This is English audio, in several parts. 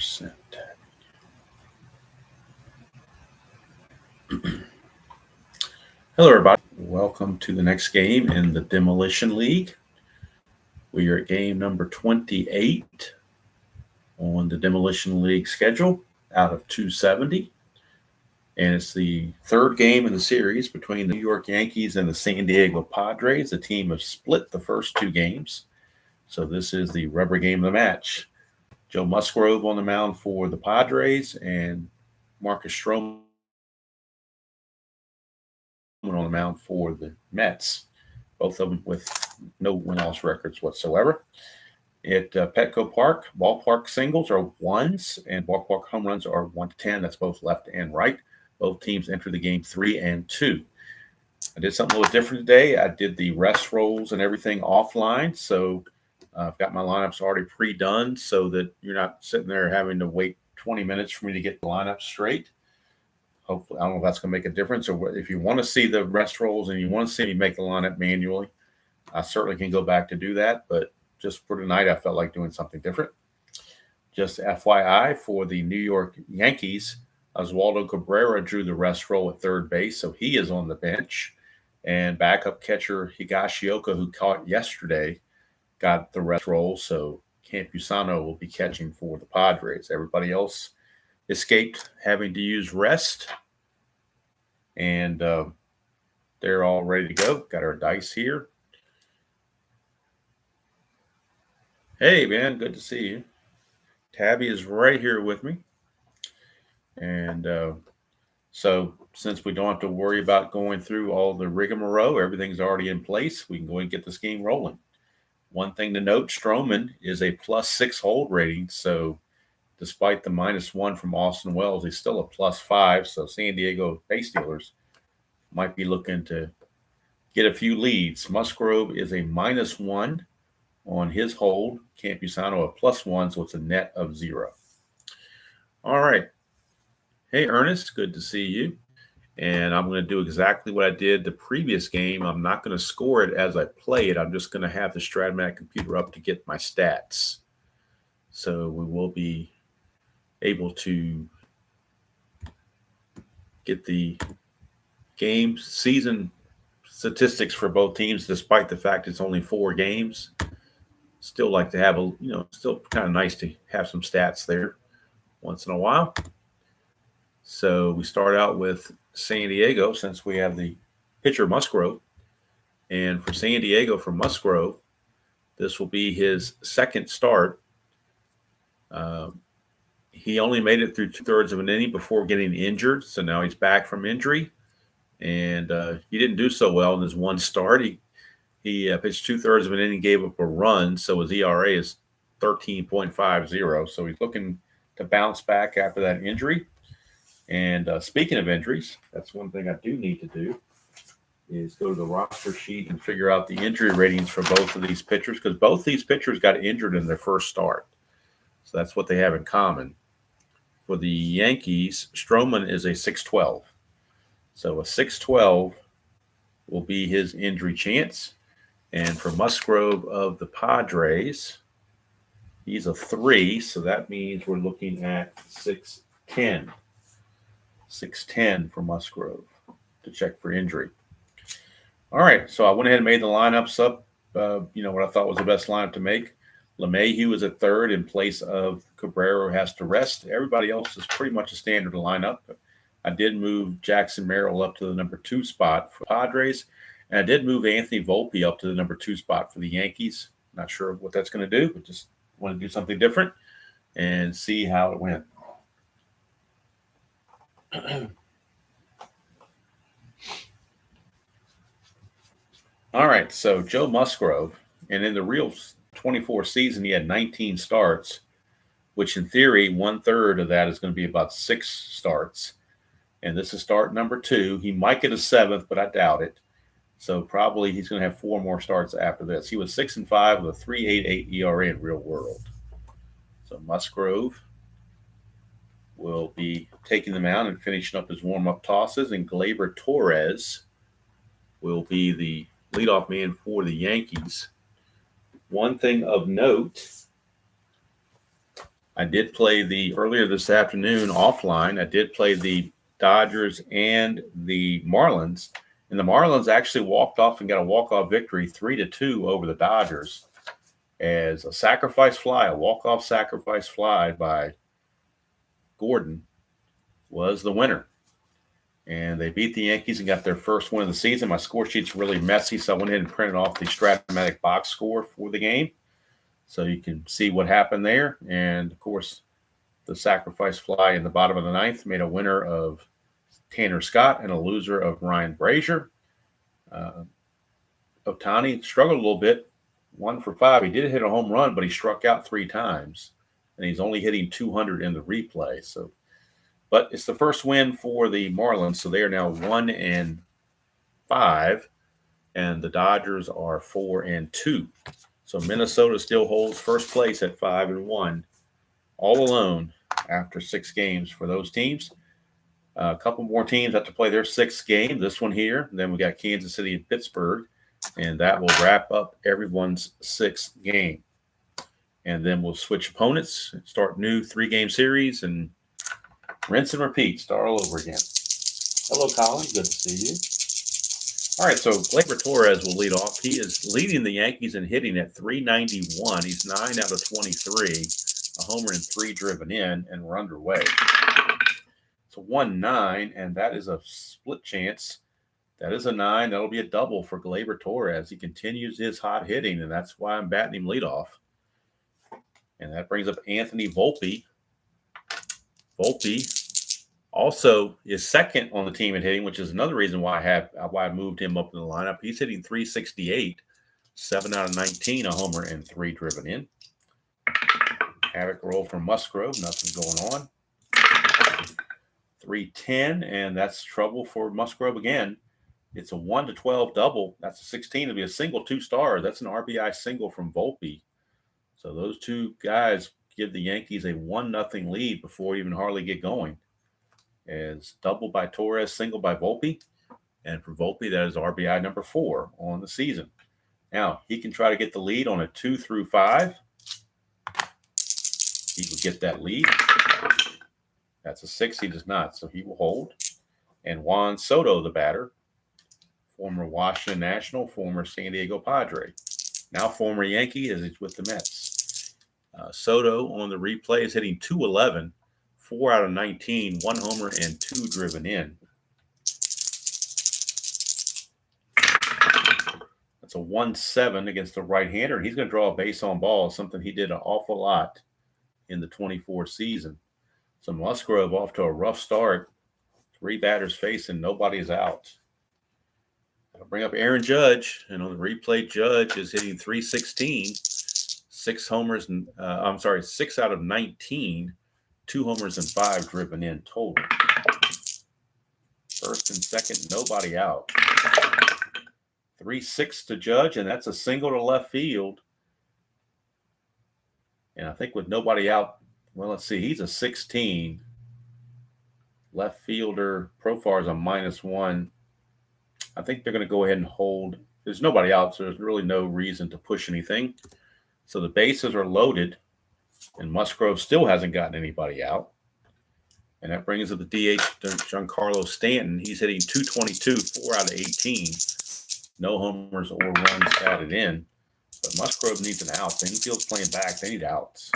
100%. Hello, everybody. Welcome to the next game in the Demolition League. We are at game number 28 on the Demolition League schedule out of 270. And it's the third game in the series between the New York Yankees and the San Diego Padres. The team has split the first two games. So this is the rubber game of the match. Joe Musgrove on the mound for the Padres and Marcus Stroman on the mound for the Mets. Both of them with no win-loss records whatsoever. At Petco Park, ballpark singles are ones and ballpark home runs are 1 to 10. That's both left and right. Both teams enter the game 3 and 2. I did something a little different today. I did the rest rolls and everything offline. So I've got my lineups already pre-done so that you're not sitting there having to wait 20 minutes for me to get the lineup straight. Hopefully, I don't know if that's going to make a difference. Or if you want to see the rest rolls and you want to see me make the lineup manually, I certainly can go back to do that. But just for tonight, I felt like doing something different. Just FYI, for the New York Yankees, Oswaldo Cabrera drew the rest roll at third base, so he is on the bench. And backup catcher Higashioka, who caught yesterday, got the rest roll, so Campusano will be catching for the Padres. Everybody else escaped having to use rest, and they're all ready to go. Got our dice here. Hey, man, good to see you. Tabby is right here with me. And so since we don't have to worry about going through all the rigmarole, everything's already in place, we can go and get this game rolling. One thing to note, Stroman is a +6 hold rating, so despite the -1 from Austin Wells, he's still a +5, so San Diego base dealers might be looking to get a few leads. Musgrove is a -1 on his hold. Campusano a +1, so it's a net of 0. All right. Hey, Ernest, good to see you. And I'm going to do exactly what I did the previous game. I'm not going to score it as I play it. I'm just going to have the Strat-O-Matic computer up to get my stats. So we will be able to get the game season statistics for both teams, despite the fact it's only 4 games. Still like to have still kind of nice to have some stats there once in a while. So we start out with San Diego, since we have the pitcher Musgrove. And for San Diego, for Musgrove, this will be his second start. He only made it through 2/3 of an inning before getting injured. So now he's back from injury. And he didn't do so well in his one start. He pitched 2/3 of an inning, gave up a run. So his ERA is 13.50. So he's looking to bounce back after that injury. And speaking of injuries, that's one thing I do need to do is go to the roster sheet and figure out the injury ratings for both of these pitchers, because both these pitchers got injured in their first start. So that's what they have in common. For the Yankees, Stroman is a 612. So a 612 will be his injury chance. And for Musgrove of the Padres, he's a 3. So that means we're looking at 610. 610 for Musgrove to check for injury. All right, so I went ahead and made the lineups up, what I thought was the best lineup to make. LeMahieu is at third in place of Cabrera, who has to rest. Everybody else is pretty much a standard lineup. I did move Jackson Merrill up to the number 2 spot for Padres, and I did move Anthony Volpe up to the number 2 spot for the Yankees. Not sure what that's going to do, but just want to do something different and see how it went. All right, so Joe Musgrove, and in the real 24 season, he had 19 starts, which in theory, 1/3 of that is going to be about 6 starts. And this is start number 2. He might get a 7th, but I doubt it. So probably he's going to have 4 more starts after this. He was 6-5 with a 3.88 ERA in real world. So Musgrove will be taking them out and finishing up his warm-up tosses, and Gleyber Torres will be the leadoff man for the Yankees. One thing of note I did play earlier this afternoon offline. I did play the Dodgers and the Marlins, and the Marlins actually walked off and got a walk-off victory, 3-2 over the Dodgers, as a walk-off sacrifice fly by Gordon was the winner. And they beat the Yankees and got their first win of the season. My score sheet's really messy, so I went ahead and printed off the Strat-O-Matic box score for the game, so you can see what happened there. And of course, the sacrifice fly in the bottom of the ninth made a winner of Tanner Scott and a loser of Ryan Brazier. Ohtani struggled a little bit, 1 for 5. He did hit a home run, but he struck out 3 times, and he's only hitting 200 in the replay. But it's the first win for the Marlins, so they are now 1-5, and the Dodgers are 4-2. So Minnesota still holds first place at 5-1, all alone after 6 games for those teams. A couple more teams have to play their 6th game, this one here. And then we got Kansas City and Pittsburgh, and that will wrap up everyone's 6th game. And then we'll switch opponents, start new 3-game series, and rinse and repeat, start all over again. Hello, Colin. Good to see you. All right, so Gleyber Torres will lead off. He is leading the Yankees in hitting at 391. He's 9 out of 23, a homer and 3 driven in, and we're underway. So 1-9, and that is a split chance. That is a 9. That'll be a double for Gleyber Torres. He continues his hot hitting, and that's why I'm batting him leadoff. And that brings up Anthony Volpe. Volpe also is second on the team in hitting, which is another reason why I moved him up in the lineup. He's hitting 368, 7 out of 19, a homer and 3 driven in. Havoc roll from Musgrove, nothing going on. 310, and that's trouble for Musgrove again. It's a 1-12 double. That's a 16. It'll be a single, 2 stars. That's an RBI single from Volpe. So those 2 guys give the Yankees a 1-0 lead before even hardly get going. As double by Torres, single by Volpe. And for Volpe, that is RBI number 4 on the season. Now, he can try to get the lead on a 2 through 5. He will get that lead. That's a 6. He does not, so he will hold. And Juan Soto, the batter, former Washington National, former San Diego Padre, now former Yankee, as he's with the Mets. Soto on the replay is hitting 211, 4 out of 19, 1 homer and 2 driven in. That's a 1-7 against the right-hander. He's going to draw a base on ball, something he did an awful lot in the 24 season. So Musgrove off to a rough start. 3 batters facing, nobody's out. I'll bring up Aaron Judge, and on the replay, Judge is hitting 316, 6 homers, and 6 out of 19, 2 homers and 5 driven in total. First and second, nobody out. 3-6 to Judge, and that's a single to left field. And I think with nobody out, well, let's see, he's a 16. Left fielder, Profar is a -1. I think they're going to go ahead and hold. There's nobody out, so there's really no reason to push anything. So the bases are loaded, and Musgrove still hasn't gotten anybody out. And that brings up the DH, Giancarlo Stanton. He's hitting 222, 4 out of 18. No homers or runs added in. But Musgrove needs an out. The infield's playing back. They need outs.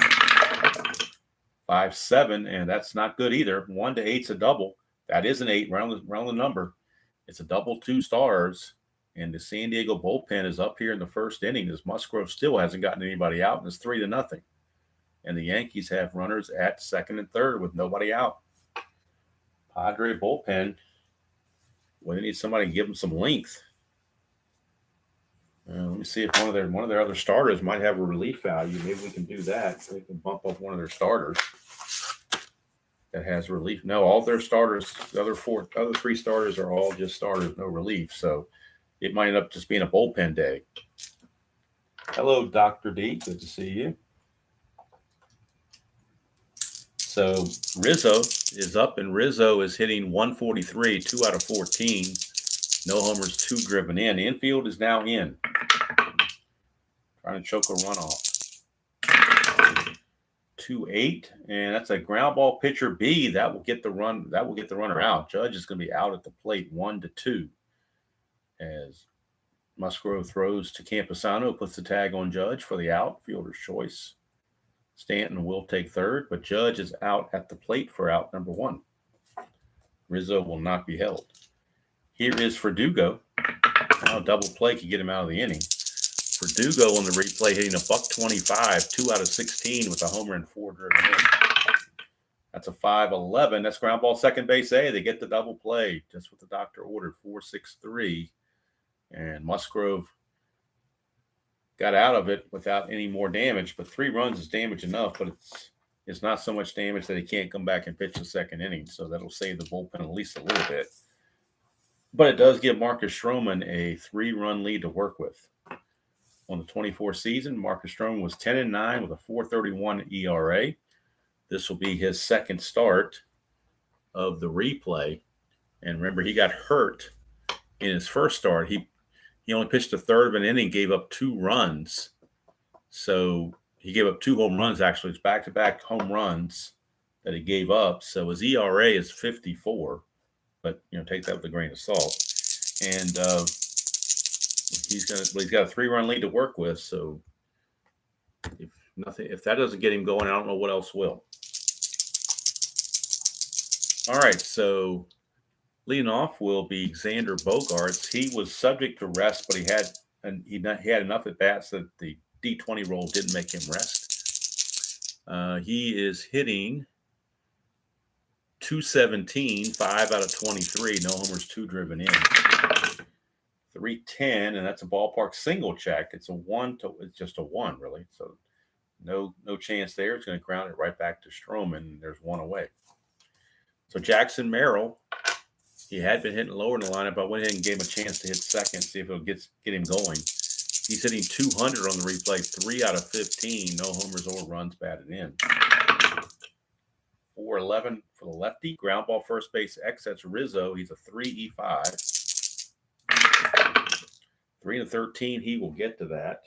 5-7, and that's not good either. 1-8's a double. That is an 8, round the number. It's a double, 2 stars, and the San Diego bullpen is up here in the first inning as Musgrove still hasn't gotten anybody out, and it's 3-0. And the Yankees have runners at second and third with nobody out. Padre bullpen, well, they need somebody to give them some length. Let me see if one of their other starters might have a relief value. Maybe we can do that. We can bump up one of their starters that has relief. No, all their starters, the other 3 starters are all just starters, no relief. So it might end up just being a bullpen day. Hello, Dr. D. Good to see you. So Rizzo is up, and Rizzo is hitting 143, 2 out of 14. No homers, 2 driven in. The infield is now in. Trying to choke a runoff. 2-8, and that's a ground ball pitcher B. That will get the run. That will get the runner out. Judge is going to be out at the plate 1-2 as Musgrove throws to Campusano, puts the tag on Judge for the out, fielder's choice. Stanton will take third, but Judge is out at the plate for out number 1. Rizzo will not be held. Here is Verdugo. Now double play could get him out of the inning. Verdugo on the replay hitting a $125, 2 out of 16 with a homer and 4 driven in. That's a 5-11. That's ground ball second base A. They get the double play. Just what the doctor ordered, 4-6-3. And Musgrove got out of it without any more damage. But 3 runs is damage enough, but it's not so much damage that he can't come back and pitch the second inning. So that'll save the bullpen at least a little bit. But it does give Marcus Stroman a 3-run lead to work with. On the 24 season, Marcus Stroman was 10-9 with a 4.31 ERA. This will be his second start of the replay. And remember, he got hurt in his first start. He only pitched a third of an inning, gave up 2 runs. So he gave up 2 home runs, actually. It's back-to-back home runs that he gave up. So his ERA is 54. But, take that with a grain of salt. And he's got a 3-run lead to work with. So if that doesn't get him going, I don't know what else will. All right, so leading off will be Xander Bogaerts. He was subject to rest, but he had enough at bats that the D20 role didn't make him rest. He is hitting .217, 5 out of 23, no homers, 2 driven in. 310, and that's a ballpark single check. It's just a 1, really. So no chance there. It's going to ground it right back to Stroman. There's 1 away. So Jackson Merrill, he had been hitting lower in the lineup, but I went ahead and gave him a chance to hit second, see if it'll get him going. He's hitting 200 on the replay, 3 out of 15, no homers or runs batted in. 4-11 for the lefty. Ground ball first base X. That's Rizzo. He's a 3-5. 3-13. He will get to that.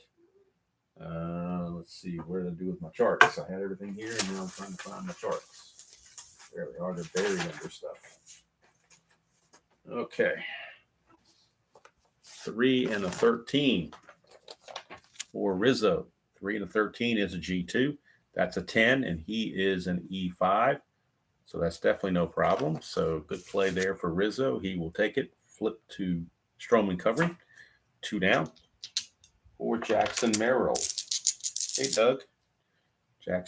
Let's see. What did I do with my charts? I had everything here, and now I'm trying to find my charts. There they are. They're buried under stuff. Okay. 3-13 for Rizzo. 3-13 is a G2. That's a 10, and he is an E5. So that's definitely no problem. So good play there for Rizzo. He will take it. Flip to Stroman covering. 2 down for Jackson Merrill. Hey, Doug. For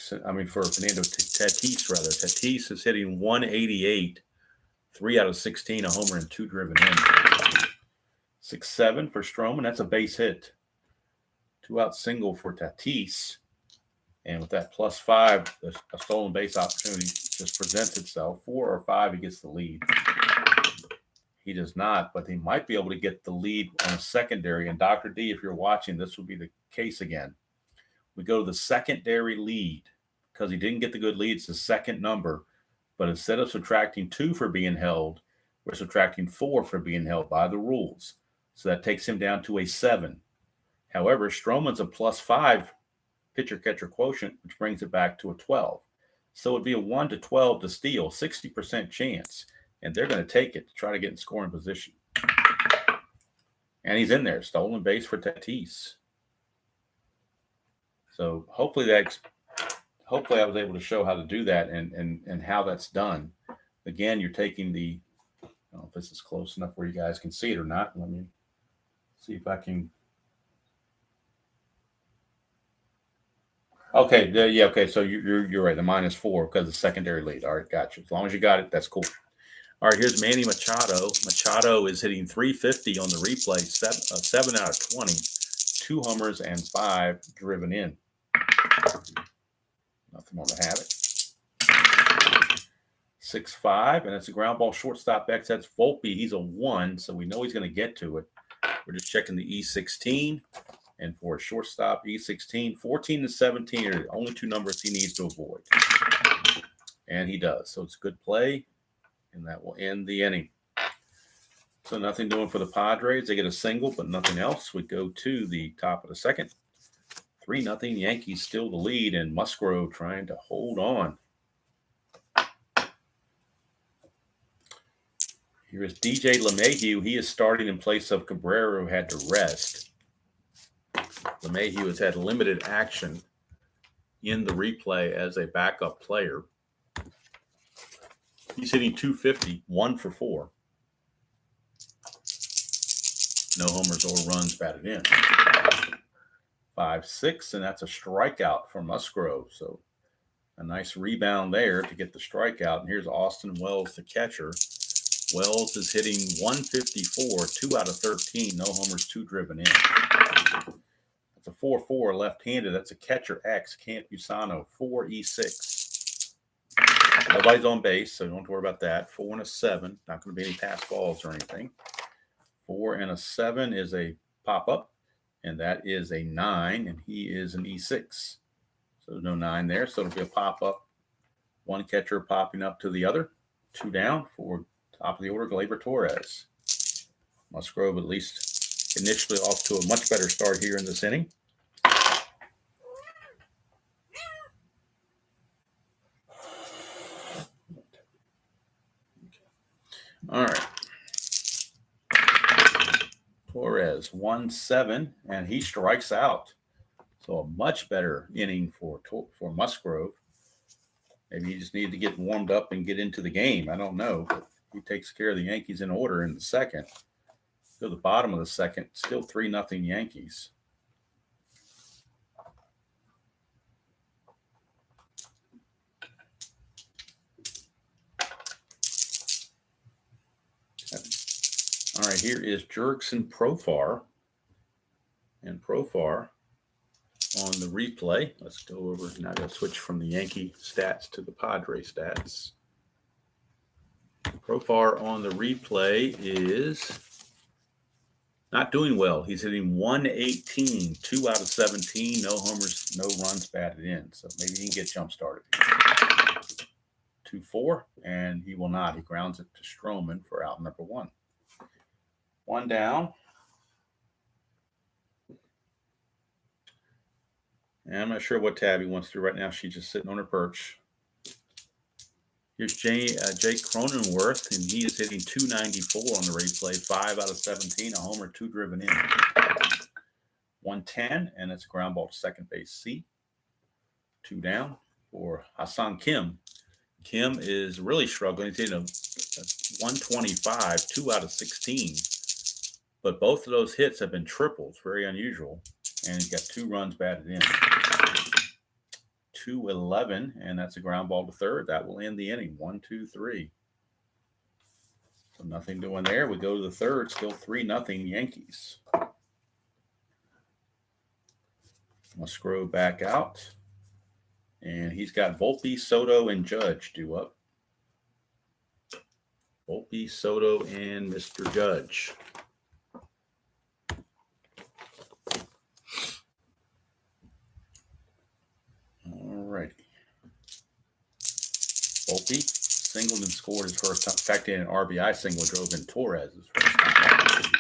Fernando Tatis, rather. Tatis is hitting 188, 3 out of 16, a homer and 2 driven in. 6-7 for Stroman. That's a base hit. 2-out single for Tatis. And with that +5, a stolen base opportunity just presents itself. 4 or 5, he gets the lead. He does not, but he might be able to get the lead on a secondary. And Dr. D, if you're watching, this will be the case again. We go to the secondary lead because he didn't get the good lead. It's the second number. But instead of subtracting 2 for being held, we're subtracting 4 for being held by the rules. So that takes him down to a 7. However, Stroman's a +5 pitcher-catcher quotient, which brings it back to a 12. So it'd be a 1-12 to steal, 60% chance. And they're going to take it to try to get in scoring position. And he's in there, stolen base for Tatis. So hopefully I was able to show how to do that and how that's done. Again, you're taking I don't know if this is close enough where you guys can see it or not. Let me see if I can. Okay, yeah, okay. So you're right. The -4 because of the secondary lead. All right, gotcha. As long as you got it, that's cool. All right, here's Manny Machado. Machado is hitting .350 on the replay, 7 out of 20, 2 homers and 5 driven in. Nothing more to have it. 6-5, and it's a ground ball shortstop X. That's Volpe. He's a 1, so we know he's going to get to it. We're just checking the E16. And for a shortstop, E16, 14 and 17 are the only 2 numbers he needs to avoid. And he does. So it's a good play, and that will end the inning. So nothing doing for the Padres. They get a single, but nothing else. We go to the top of the second. 3-0 Yankees still the lead, and Musgrove trying to hold on. Here's DJ LeMahieu. He is starting in place of Cabrera, who had to rest. LeMahieu has had limited action in the replay as a backup player. He's hitting .250, 1 for 4. No homers or runs batted in. 5-6, and that's a strikeout for Musgrove. So a nice rebound there to get the strikeout. And here's Austin Wells, the catcher. Wells is hitting .154, 2 out of 13. No homers, 2 driven in. That's a 4-4 left-handed. That's a catcher X, Camp Usano, 4E6. Nobody's on base, so don't have to worry about that. 4 and a 7. Not going to be any pass balls or anything. 4 and a 7 is a pop-up, and that is a 9, and he is an E6. So there's no 9 there, so it'll be a pop-up. One catcher popping up to the other. 2 down for top of the order, Gleyber Torres. Musgrove at least initially off to a much better start here in this inning. All right. Torres, 1-7, and he strikes out. So a much better inning for Musgrove. Maybe he just needed to get warmed up and get into the game. I don't know. But he takes care of the Yankees in order in the second. To the bottom of the second, still 3-0 Yankees. All right, here is Jurickson Profar. And Profar on the replay. Let's go over. Now I'm going to switch from the Yankee stats to the Padre stats. Profar on the replay is not doing well. He's hitting .118, 2 out of 17. No homers, no runs batted in. So maybe he can get jump started. 2-4, and he will not. He grounds it to Stroman for out number 1. 1 down. And I'm not sure what tab he wants to do right now. She's just sitting on her perch. Here's Jake Cronenworth, and he is hitting .294 on the replay, 5 out of 17, a homer, 2 driven in. 110, and it's a ground ball to second base C. 2 down for Hassan Kim. Kim is really struggling. He's hitting a 125, 2 out of 16. But both of those hits have been triples, very unusual. And he's got 2 runs batted in. 2-11, and that's a ground ball to third. That will end the inning. 1-2-3. So nothing doing there. We go to the third. Still 3-0 Yankees. Musgrove back out. And he's got Volpe, Soto, and Judge due up. Volpe, Soto, and Mr. Judge. All righty. Volpe singled and scored his first time. In fact, he had an RBI single, drove in Torres' first time.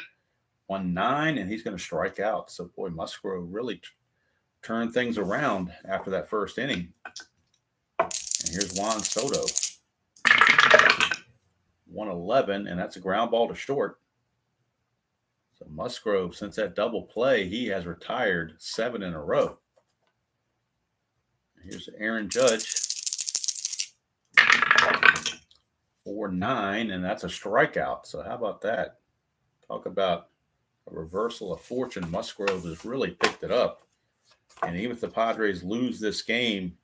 1-9, and he's going to strike out. So, boy, Musgrove really turned things around after that first inning. And here's Juan Soto. 1-11, and that's a ground ball to short. So Musgrove, since that double play, he has retired 7 in a row. Here's Aaron Judge. 4-9, and that's a strikeout. So how about that? Talk about a reversal of fortune. Musgrove has really picked it up. And even if the Padres lose this game,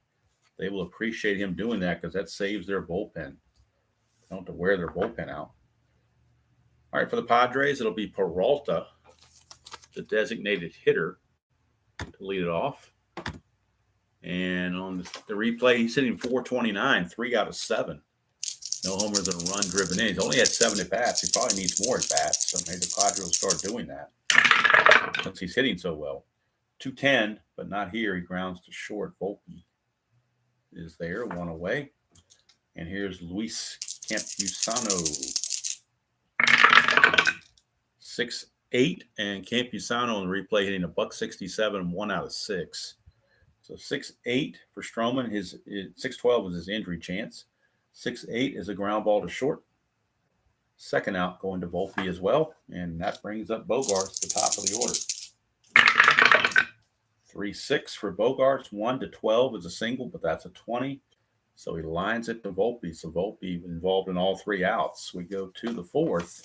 they will appreciate him doing that because that saves their bullpen. They don't have to wear their bullpen out. All right, for the Padres, it'll be Peralta, the designated hitter, to lead it off. And on the replay, he's hitting .429, 3 out of 7. No homers and a run driven in. He's only had 7 at-bats. He probably needs more at-bats, so maybe the Padres will start doing that since he's hitting so well. 210, but not here. He grounds to short. Volpe is there, 1 away. And here's Luis Campusano. 6-8, 6-8, and Campusano on the replay hitting a $167, 1 out of 6. So 6-8 for Stroman. His 6-12 was his injury chance. 6-8 is a ground ball to short. Second out going to Volpe as well, and that brings up Bogaerts to the top of the order. 3-6 for Bogaerts. 1-12 is a single, but that's a 20. So he lines it to Volpe. So Volpe involved in all 3 outs. We go to the 4th.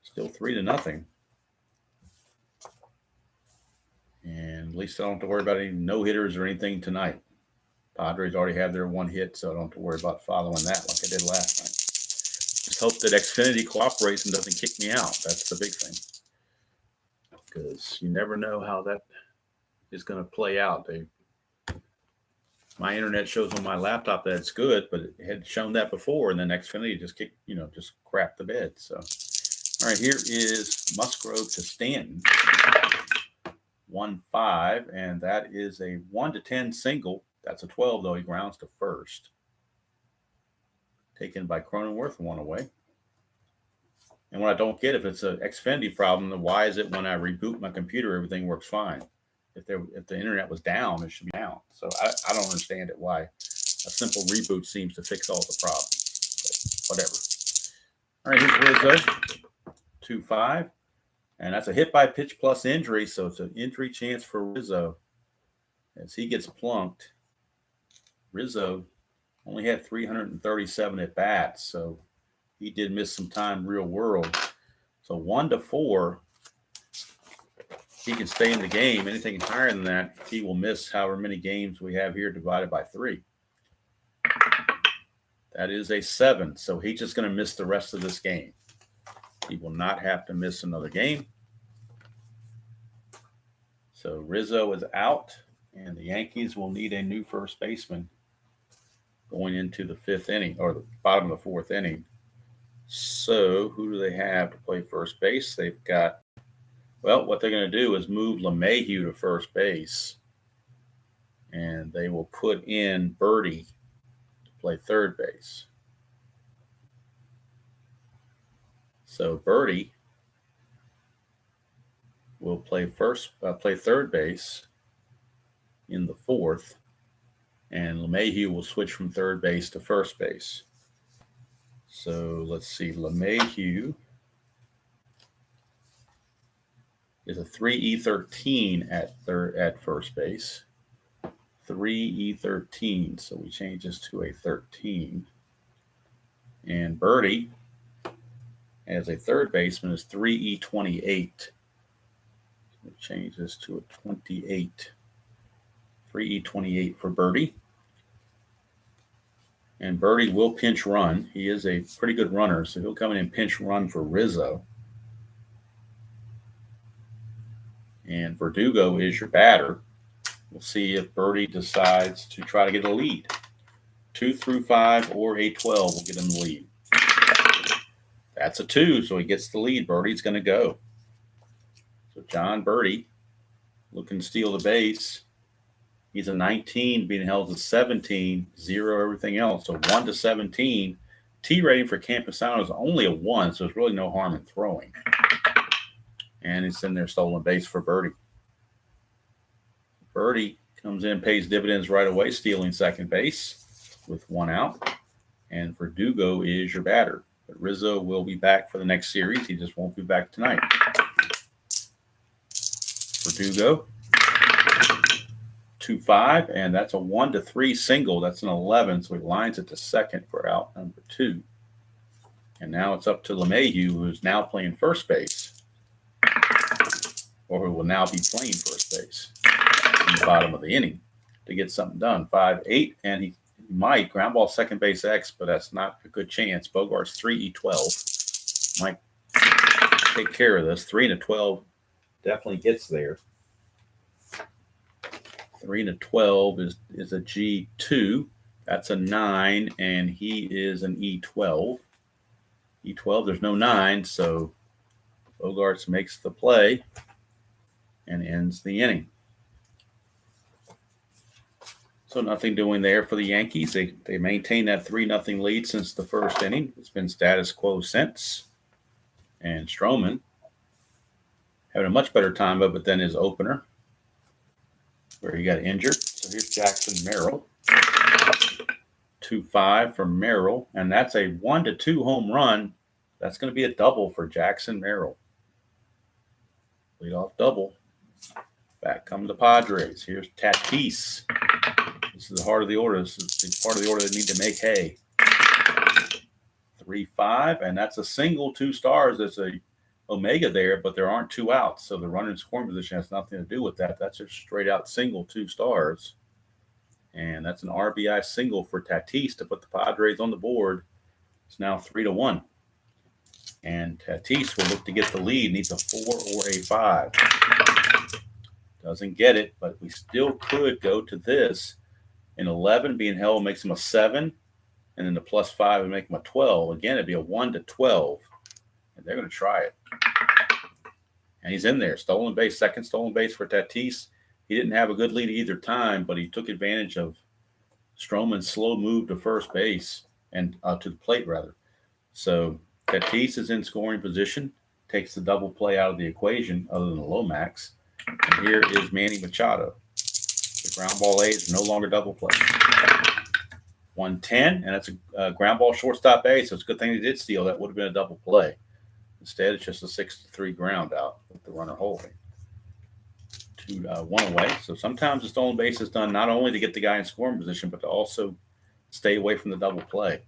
Still 3-0. And at least I don't have to worry about any no-hitters or anything tonight. Padres already have their 1 hit, so I don't have to worry about following that like I did last night. Just hope that Xfinity cooperates and doesn't kick me out. That's the big thing. Because you never know how that is going to play out. My internet shows on my laptop that it's good, but it had shown that before, and then Xfinity just kicked, just crapped the bed. So, all right, here is Musgrove to Stanton. 1-5, and that is a 1-10 single. That's a 12, though. He grounds to first. Taken by Cronenworth, 1 away. And what I don't get, if it's an Xfinity problem, then why is it when I reboot my computer, everything works fine? If the internet was down, it should be down. So I don't understand it, why a simple reboot seems to fix all the problems. But whatever. All right, here's Rizzo. 2-5. And that's a hit by pitch plus injury, so it's an injury chance for Rizzo. As he gets plunked, Rizzo only had 337 at bats, so he did miss some time real world. So 1-4, he can stay in the game. Anything higher than that, he will miss however many games we have here divided by 3. That is a 7, so he's just going to miss the rest of this game. He will not have to miss another game. So Rizzo is out, and the Yankees will need a new first baseman going into the 5th inning, or the bottom of the 4th inning. So who do they have to play first base? They've got, well, what they're going to do is move LeMahieu to first base, and they will put in Birdie to play third base. So Birdie will play third base in the 4th, and LeMahieu will switch from third base to first base. So let's see, LeMahieu is a 3E13 at first base. 3E13, so we change this to a 13. And Birdie, as a third baseman, is 3E28. We change this to a 28. 3E28 for Birdie. And Birdie will pinch run. He is a pretty good runner, so he'll come in and pinch run for Rizzo. And Verdugo is your batter. We'll see if Birdie decides to try to get a lead. 2 through 5 or a 12 will get him the lead. That's a 2, so he gets the lead. Birdie's going to go. So John Birdie looking to steal the base. He's a 19, being held as 17, 0 everything else. So 1-17. T rating for Campusano is only a 1, so there's really no harm in throwing. And it's in there stolen base for Birdie. Birdie comes in, pays dividends right away, stealing second base with 1 out. And Verdugo is your batter. But Rizzo will be back for the next series. He just won't be back tonight. Verdugo. 2-5, and that's a 1-3 single. That's an 11, so he lines it to second for out number 2. And now it's up to LeMahieu, who's now playing first base, or who will now be playing first base in the bottom of the inning to get something done. 5-8, and he might ground ball second base X, but that's not a good chance. Bogaerts 3E12 might take care of this. 3-12 definitely gets there. 3-12 is a G2. That's a 9, and he is an E12. E12, there's no 9, so Bogaerts makes the play and ends the inning. So nothing doing there for the Yankees. They maintain that 3-0 lead since the first inning. It's been status quo since. And Stroman having a much better time of it than his opener, where he got injured. So here's Jackson Merrill. 2-5 for Merrill, and that's a 1-2 home run. That's going to be a double for Jackson Merrill. Leadoff double. Back come the Padres. Here's Tatis. This is the heart of the order. This is the part of the order that need to make hay. 3-5, and that's a single, 2 stars. There's a Omega there, but there aren't 2 outs, so the runner in scoring position has nothing to do with that. That's a straight out single, 2 stars. And that's an RBI single for Tatis to put the Padres on the board. It's now 3-1. And Tatis will look to get the lead. Needs a 4 or a 5. Doesn't get it, but we still could go to this. An 11 being held makes him a 7. And then the +5 would make him a 12. Again, it'd be a 1-12. And they're going to try it. And he's in there. Stolen base, second stolen base for Tatis. He didn't have a good lead either time, but he took advantage of Stroman's slow move to first base and to the plate, rather. So Tatis is in scoring position, takes the double play out of the equation other than the Lomax. And here is Manny Machado. The ground ball A's are no longer double play. 110, and that's a ground ball shortstop A, so it's a good thing he did steal. That would have been a double play. Instead, it's just a 6-3 ground out with the runner holding. 1 away. So sometimes the stolen base is done not only to get the guy in scoring position, but to also stay away from the double play.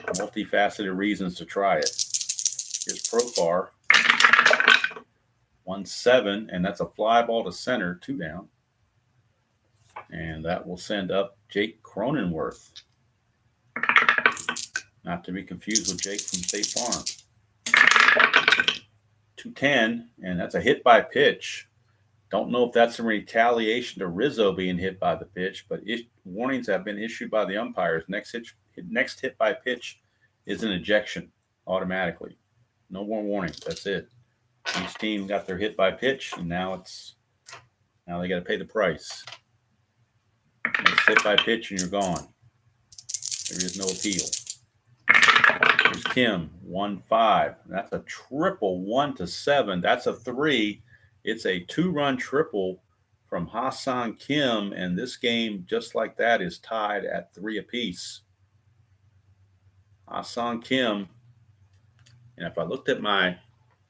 Multifaceted reasons to try it. Here's Profar. 1-7, and that's a fly ball to center, 2 down. And that will send up Jake Cronenworth. Not to be confused with Jake from State Farm. 2-10, and that's a hit by pitch. Don't know if that's in retaliation to Rizzo being hit by the pitch, but warnings have been issued by the umpires. Next hit by pitch is an ejection automatically. No more warnings. That's it. Each team got their hit by pitch, and now they got to pay the price. Next hit by pitch, and you're gone. There is no appeal. Here's Kim, 1-5. That's a triple, 1-7. That's a 3. It's a 2-run triple from Hassan Kim, and this game, just like that, is tied at 3 apiece. Hassan Kim, and if I looked at my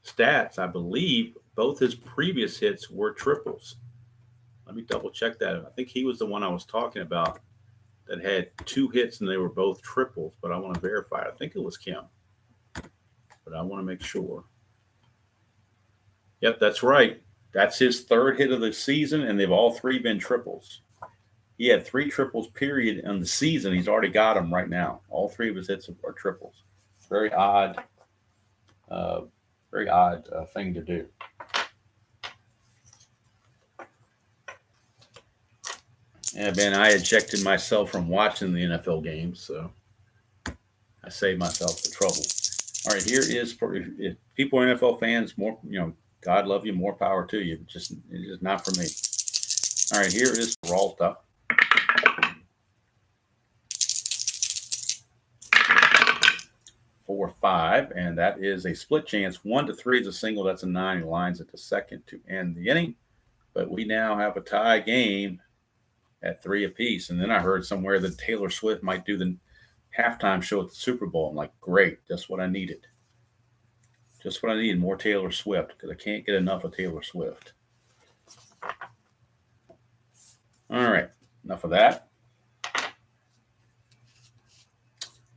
stats, I believe both his previous hits were triples. Let me double check that. I think he was the one I was talking about that had 2 hits, and they were both triples, but I want to verify. I think it was Kim, but I want to make sure. Yep, that's right. That's his 3rd hit of the season, and they've all 3 been triples. He had 3 triples, period, in the season. He's already got them right now. All 3 of his hits are triples. Very odd thing to do. Yeah, man, I ejected myself from watching the NFL games, so I saved myself the trouble. All right, here is for if people are NFL fans, more, God love you, more power to you. It's just not for me. All right, here is Peralta. 4-5, and that is a split chance. 1-3 is a single. That's a 9. He lines it to second to end the inning. But we now have a tie game at 3 apiece. And then I heard somewhere that Taylor Swift might do the halftime show at the Super Bowl. I'm like, great, that's what I needed. Just what I needed, more Taylor Swift, because I can't get enough of Taylor Swift. All right, enough of that.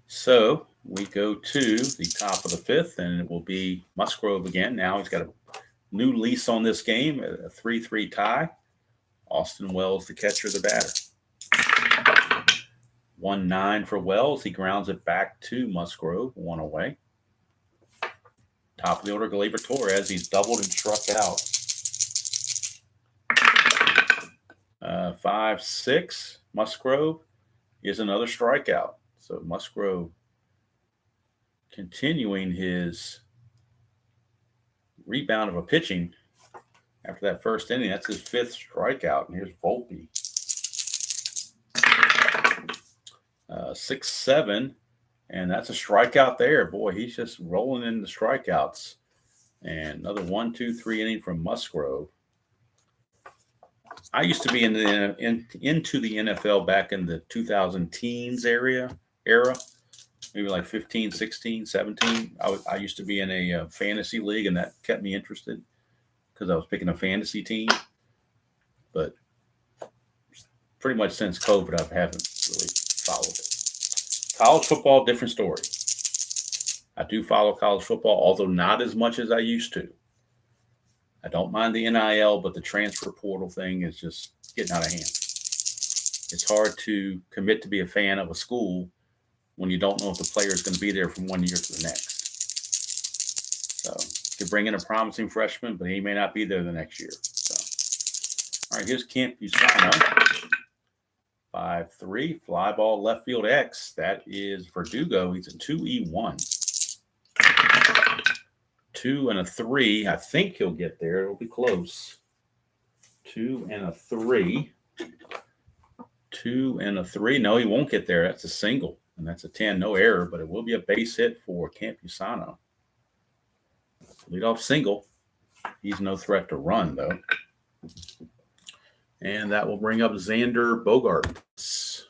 So we go to the top of the 5th, and it will be Musgrove again. Now he's got a new lease on this game, a 3-3 tie. Austin Wells, the catcher, the batter. 1-9 for Wells. He grounds it back to Musgrove, 1 away. Top of the order, Gleyber Torres. He's doubled and struck out. 5-6. Musgrove is another strikeout. So Musgrove continuing his rebound of a pitching after that first inning. That's his 5th strikeout. And here's Volpe. 6-7. And that's a strikeout there. Boy, he's just rolling in the strikeouts. And another 1, 2, 3 inning from Musgrove. I used to be into the NFL back in the 2000 teens era, maybe like 15, 16, 17. I used to be in a fantasy league, and that kept me interested because I was picking a fantasy team. But pretty much since COVID, I haven't really followed it. College football, different story. I do follow college football, although not as much as I used to. I don't mind the NIL, but the transfer portal thing is just getting out of hand. It's hard to commit to be a fan of a school when you don't know if the player is going to be there from one year to the next. So you could bring in a promising freshman, but he may not be there the next year. So, all right, here's Camp Usano. 5-3, fly ball left field X. That is Verdugo. He's a 2E1. 2 and a 3. I think he'll get there. It'll be close. 2 and a 3. 2 and a 3. No, he won't get there. That's a single, and that's a 10. No error, but it will be a base hit for Campusano. Leadoff single. He's no threat to run, though. And that will bring up Xander Bogaerts.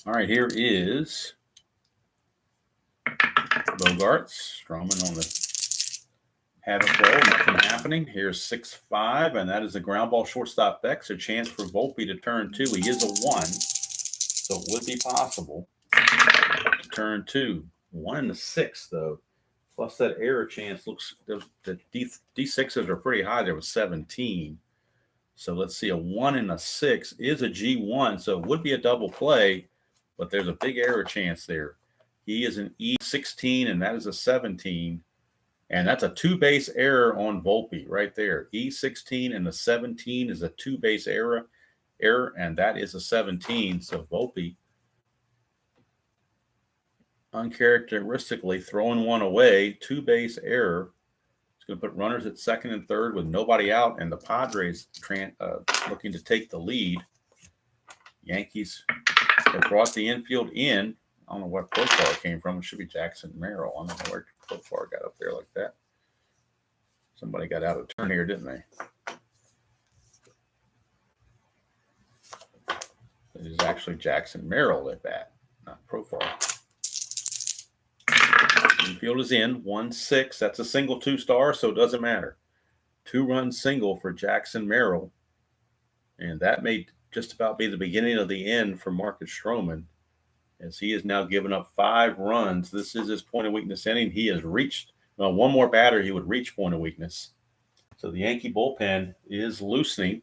All right, here is Bogaerts. Stroman on the habit roll. Nothing happening. Here's 6-5, and that is a ground ball shortstop X. A chance for Volpe to turn 2. He is a 1, so it would be possible to turn 2. 1 and a 6, though. Plus that error chance looks, the D6s are pretty high. There was 17. So let's see, a 1 and a 6 is a G1, so it would be a double play, but there's a big error chance there. He is an E16, and that is a 17. And that's a 2-base error on Volpe right there. E16 and the 17 is a 2-base error, and that is a 17. So Volpe, uncharacteristically throwing one away, 2-base error. It's going to put runners at second and third with nobody out, and the Padres looking to take the lead. Yankees have brought the infield in. I don't know where Profar came from. It should be Jackson Merrill. I don't know where Profar got up there like that. Somebody got out of turn here, didn't they? It is actually Jackson Merrill at bat, not Profar. Infield is in, 1-6. That's a single 2-star, so it doesn't matter. 2-run single for Jackson Merrill. And that may just about be the beginning of the end for Marcus Stroman, as he has now given up 5 runs. This is his point of weakness inning. He has reached, one more batter, he would reach point of weakness. So the Yankee bullpen is loosening,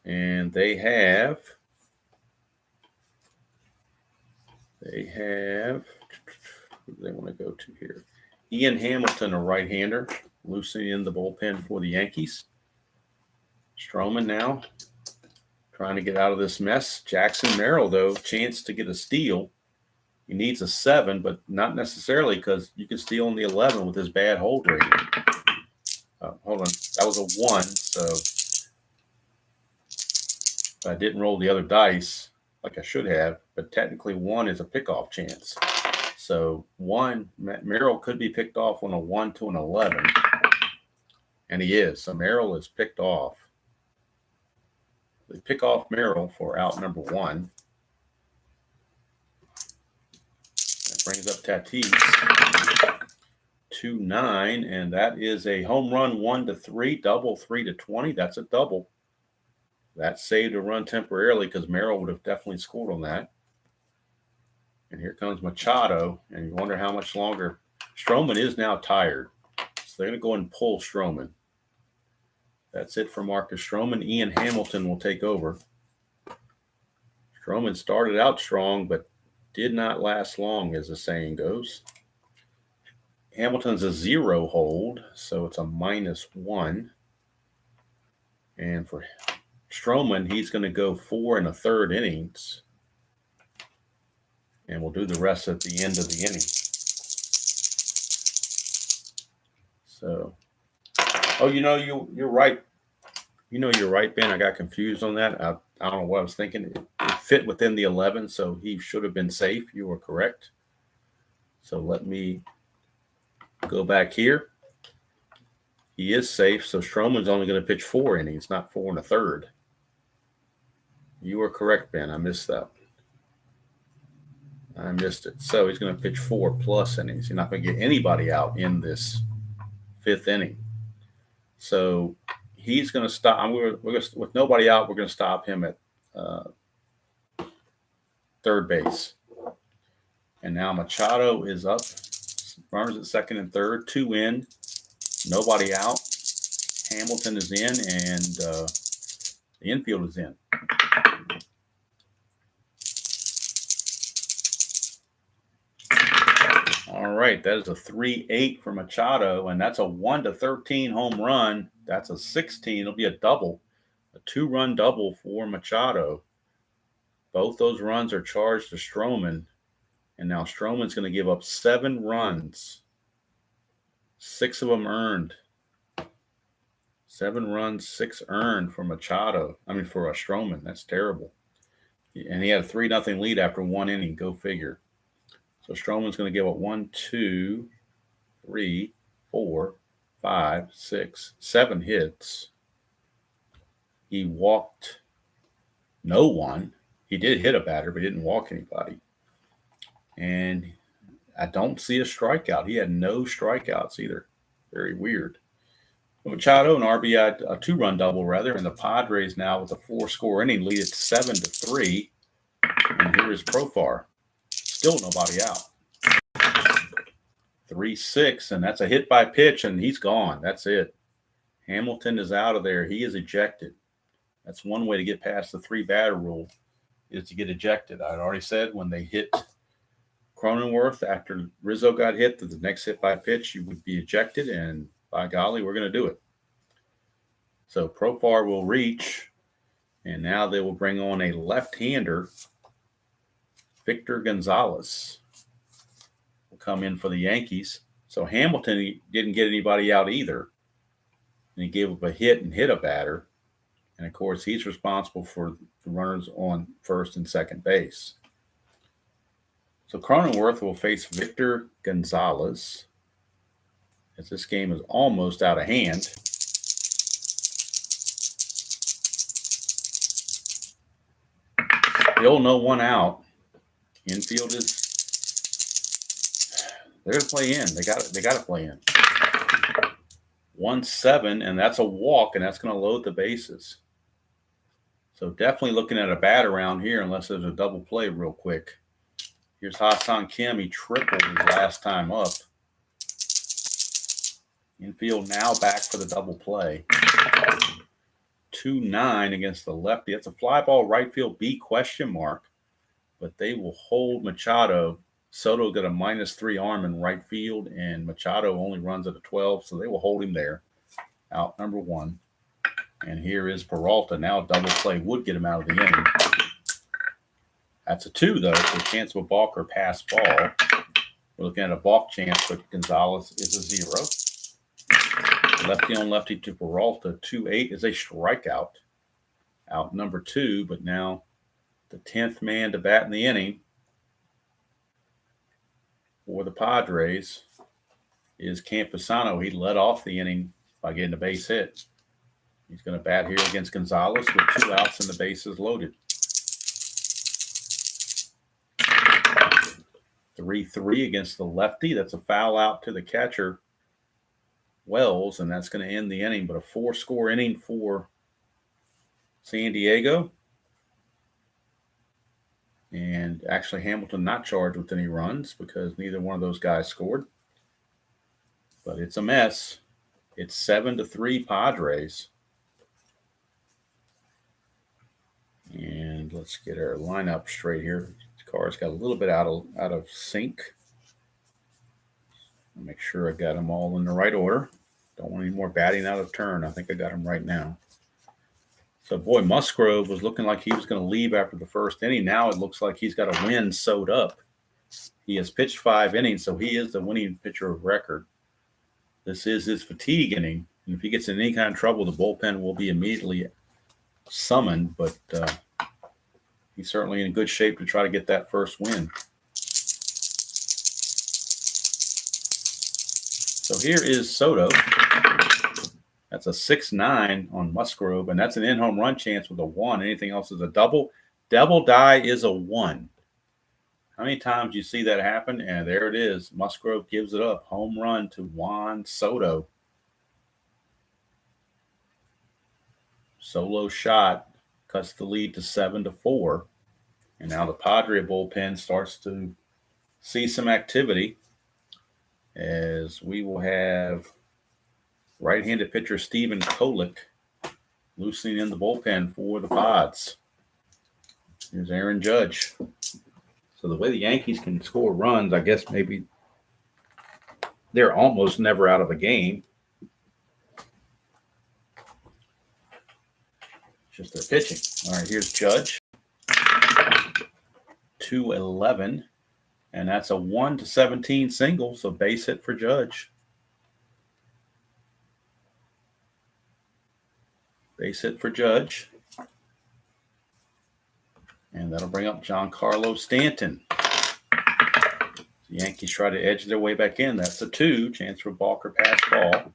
and they have who do they want to go to here? Ian Hamilton, a right-hander, loosening in the bullpen for the Yankees. Stroman now trying to get out of this mess. Jackson Merrill, though, chance to get a steal. He needs a 7, but not necessarily, because you can steal in the 11 with his bad hold rating. Hold on. That was a 1, so I didn't roll the other dice like I should have, but technically 1 is a pickoff chance. So 1, Merrill could be picked off on a 1 to an 11, and he is. So Merrill is picked off. They pick off Merrill for out number 1. That brings up Tatis. 2-9, and that is a home run 1-3, double 3-20. That's a double. That saved a run temporarily because Merrill would have definitely scored on that. And here comes Machado, and you wonder how much longer. Stroman is now tired, so they're going to go and pull Stroman. That's it for Marcus Stroman. Ian Hamilton will take over. Stroman started out strong, but did not last long, as the saying goes. Hamilton's a 0 hold, so it's a -1. And for Stroman, he's going to go 4 1/3 innings. And we'll do the rest at the end of the inning. So, you're right. You're right, Ben. I got confused on that. I don't know what I was thinking. It fit within the 11, so he should have been safe. You were correct. So let me go back here. He is safe, so Stroman's only going to pitch 4 innings, not 4 1/3. You were correct, Ben. I missed that. I missed it. So he's going to pitch 4+ innings. You're not going to get anybody out in this 5th inning. So he's going to stop. We're going to, with nobody out, we're going to stop him at third base. And now Machado is up. Runners at second and third. 2 in. Nobody out. Hamilton is in, and the infield is in. All right, that is a 3-8 for Machado, and that's a 1-13 home run. That's a 16. It'll be a double, a 2-run double for Machado. Both those runs are charged to Stroman, and now Stroman's going to give up 7 runs. 6 of them earned. 7 runs, 6 earned for Machado. For Stroman. That's terrible. And he had a 3-0 lead after 1 inning. Go figure. So Stroman's going to give up 1, 2, 3, 4, 5, 6, 7 hits. He walked no one. He did hit a batter, but he didn't walk anybody. And I don't see a strikeout. He had no strikeouts either. Very weird. Machado, an RBI, a 2-run double rather, and the Padres now with a 4-score inning lead at 7-3. And here is Profar. Still nobody out. 3-6, and that's a hit by pitch, and he's gone. That's it. Hamilton is out of there. He is ejected. That's one way to get past the 3-batter rule, is to get ejected. I'd already said when they hit Cronenworth after Rizzo got hit, that the next hit by pitch, you would be ejected, and by golly, we're going to do it. So Profar will reach, and now they will bring on a left-hander, Victor Gonzalez. Will come in for the Yankees. So Hamilton, he didn't get anybody out either. And he gave up a hit and hit a batter. And, of course, he's responsible for the runners on first and second base. So Cronenworth will face Victor Gonzalez, as this game is almost out of hand. Still no one out. Infield is, they're going to play in. They got to play in. 1-7, and that's a walk, and that's going to load the bases. So definitely looking at a bat around here unless there's a double play real quick. Here's Ha-Seong Kim. He tripled his last time up. Infield now back for the double play. 2-9 against the lefty. That's a fly ball right field B ? But they will hold Machado. Soto got a -3 arm in right field, and Machado only runs at a 12, so they will hold him there. Out number 1. And here is Peralta. Now a double play would get him out of the inning. That's a 2, though, so a chance of a balk or pass ball. We're looking at a balk chance, but Gonzalez is a 0. Lefty on lefty to Peralta. 2-8 is a strikeout. Out number 2, but now the 10th man to bat in the inning for the Padres is Campusano. He led off the inning by getting a base hit. He's going to bat here against Gonzalez with 2 outs and the bases loaded. 3-3 against the lefty. That's a foul out to the catcher, Wells, and that's going to end the inning. But a 4-score inning for San Diego. And actually Hamilton not charged with any runs because neither one of those guys scored. But it's a mess. It's 7-3 Padres. And let's get our lineup straight here. This car's got a little bit out of sync. I'll make sure I got them all in the right order. Don't want any more batting out of turn. I think I got them right now. So, boy, Musgrove was looking like he was going to leave after the first inning. Now it looks like he's got a win sewed up. He has pitched 5 innings, so he is the winning pitcher of record. This is his fatigue inning. And if he gets in any kind of trouble, the bullpen will be immediately summoned. But he's certainly in good shape to try to get that first win. So here is Soto. That's a 6-9 on Musgrove, and that's an in-home run chance with a 1. Anything else is a double. Double die is a 1. How many times do you see that happen? And there it is. Musgrove gives it up. Home run to Juan Soto. Solo shot cuts the lead to 7-4. And now the Padre bullpen starts to see some activity, as we will have right-handed pitcher Stephen Kolek loosening in the bullpen for the Pods. Here's Aaron Judge. So the way the Yankees can score runs, I guess maybe they're almost never out of a game. Just their pitching. All right, here's Judge. 2-11. And that's a 1-17 single, so base hit for Judge. Base hit for Judge. And that'll bring up Giancarlo Stanton. The Yankees try to edge their way back in. That's a 2, chance for a balk or pass ball.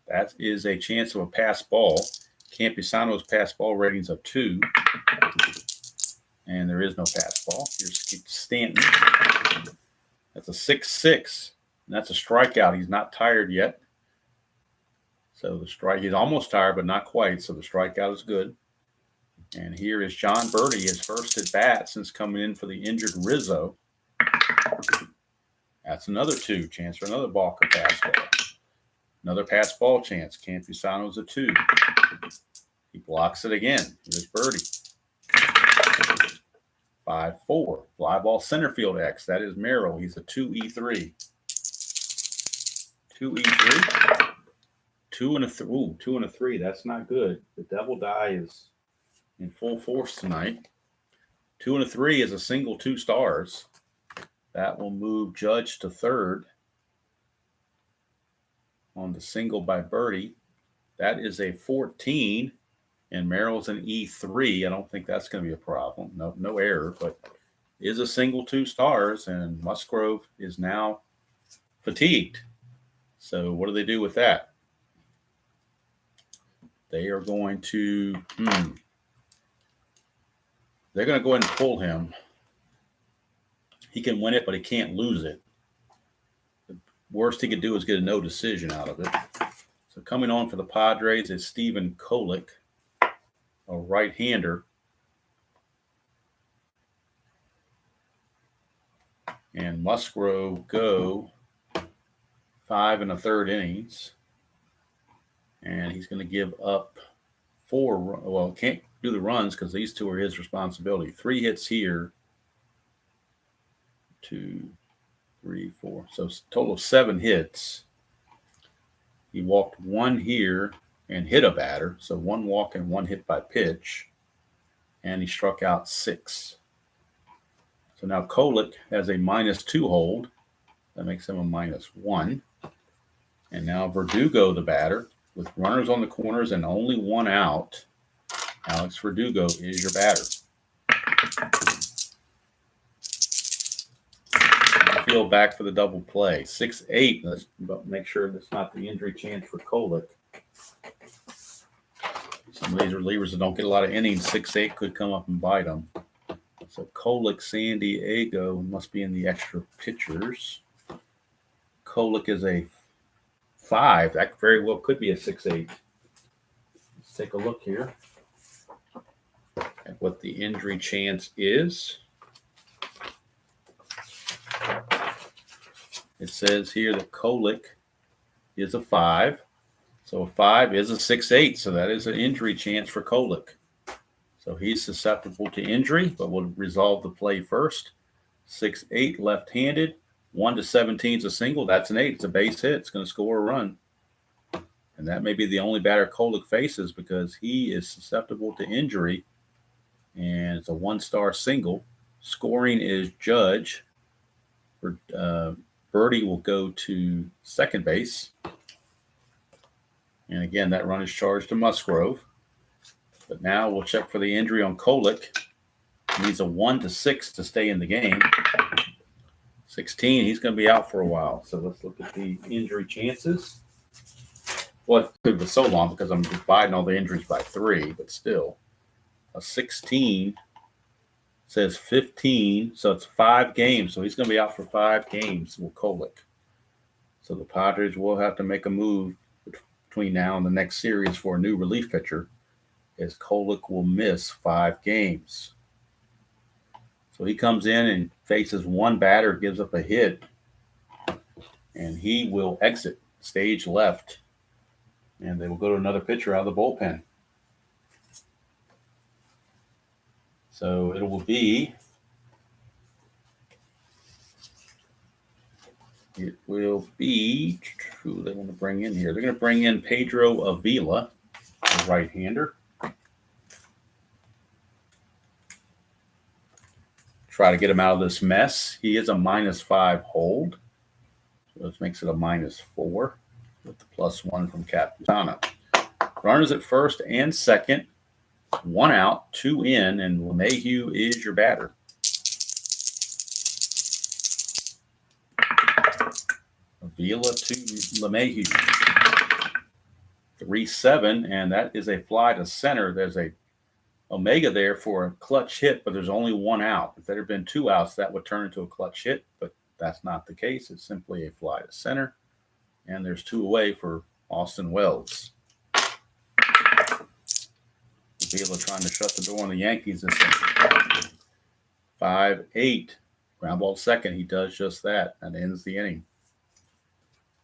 That is a chance of a pass ball. Campusano's pass ball rating's a 2. And there is no pass ball. Here's Stanton. That's a 6-6. And that's a strikeout. He's not tired yet. So the strike, he's almost tired, but not quite. So the strikeout is good. And here is John Birdie, his first at bat since coming in for the injured Rizzo. That's another 2, chance for another balk or pass ball. Another pass ball chance. Campusano's a 2. He blocks it again. Here's Birdie. 5-4. Fly ball center field X. That is Merrill. He's a 2-3. 2-3. 2 and a 3. Ooh, 2 and a 3. That's not good. The double die is in full force tonight. 2 and a 3 is a single 2 stars. That will move Judge to third on the single by Birdie. That is a 14, and Merrill's an E3. I don't think that's going to be a problem. No error, but is a single 2 stars, and Musgrove is now fatigued. So what do they do with that? They are going to they're going to go ahead and pull him. He can win it, but he can't lose it. The worst he could do is get a no decision out of it. So coming on for the Padres is Stephen Kolek, a right-hander. And Musgrove go 5 1/3 innings. And he's going to give up 4. Well, can't do the runs because these 2 are his responsibility. 3 hits here. 2, 3, 4. So total of 7 hits. He walked 1 here and hit a batter. So 1 walk and 1 hit by pitch. And he struck out 6. So now Kolek has a -2 hold. That makes him a -1. And now Verdugo, the batter, with runners on the corners and only 1 out. Alex Verdugo is your batter. Field back for the double play. 6-8. Let's make sure that's not the injury chance for Kolek. Some of these relievers that don't get a lot of innings, 6-8 could come up and bite them. So Kolek, San Diego must be in the extra pitchers. Kolek is a 5. That very well could be a 6-8. Let's take a look here at what the injury chance is. It says here that Kolek is a 5. So a 5 is a 6-8. So that is an injury chance for Kolek. So he's susceptible to injury, but we'll resolve the play first. 6-8 left-handed. 1-17 is a single. That's an 8. It's a base hit. It's going to score a run. And that may be the only batter Kolek faces because he is susceptible to injury. And it's a 1-star single. Scoring is Judge. Birdie will go to second base. And again, that run is charged to Musgrove. But now we'll check for the injury on Kolek. Needs a 1 to 6 to stay in the game. 16, he's going to be out for a while. So let's look at the injury chances. Well, it was so long because I'm dividing all the injuries by 3, but still. A 16 says 15, so it's 5 games. So he's going to be out for 5 games with colic. So the Padres will have to make a move between now and the next series for a new relief pitcher, as Kolek will miss 5 games. So he comes in and faces one batter, gives up a hit, and he will exit stage left, and they will go to another pitcher out of the bullpen. So it will be who they want to bring in here. They're going to bring in Pedro Avila, the right-hander. Try to get him out of this mess. He is a -5 hold. So this makes it a -4 with the +1 from Capitano. Runners at first and second. 1 out, 2 in, and LeMahieu is your batter. Avila to LeMahieu. 3-7, and that is a fly to center. There's a Omega there for a clutch hit, but there's only 1 out. If there had been 2 outs, that would turn into a clutch hit, but that's not the case. It's simply a fly to center, and there's 2 away for Austin Wells. Avila trying to shut the door on the Yankees this inning. 5-8. Ground ball second. He does just that. That ends the inning.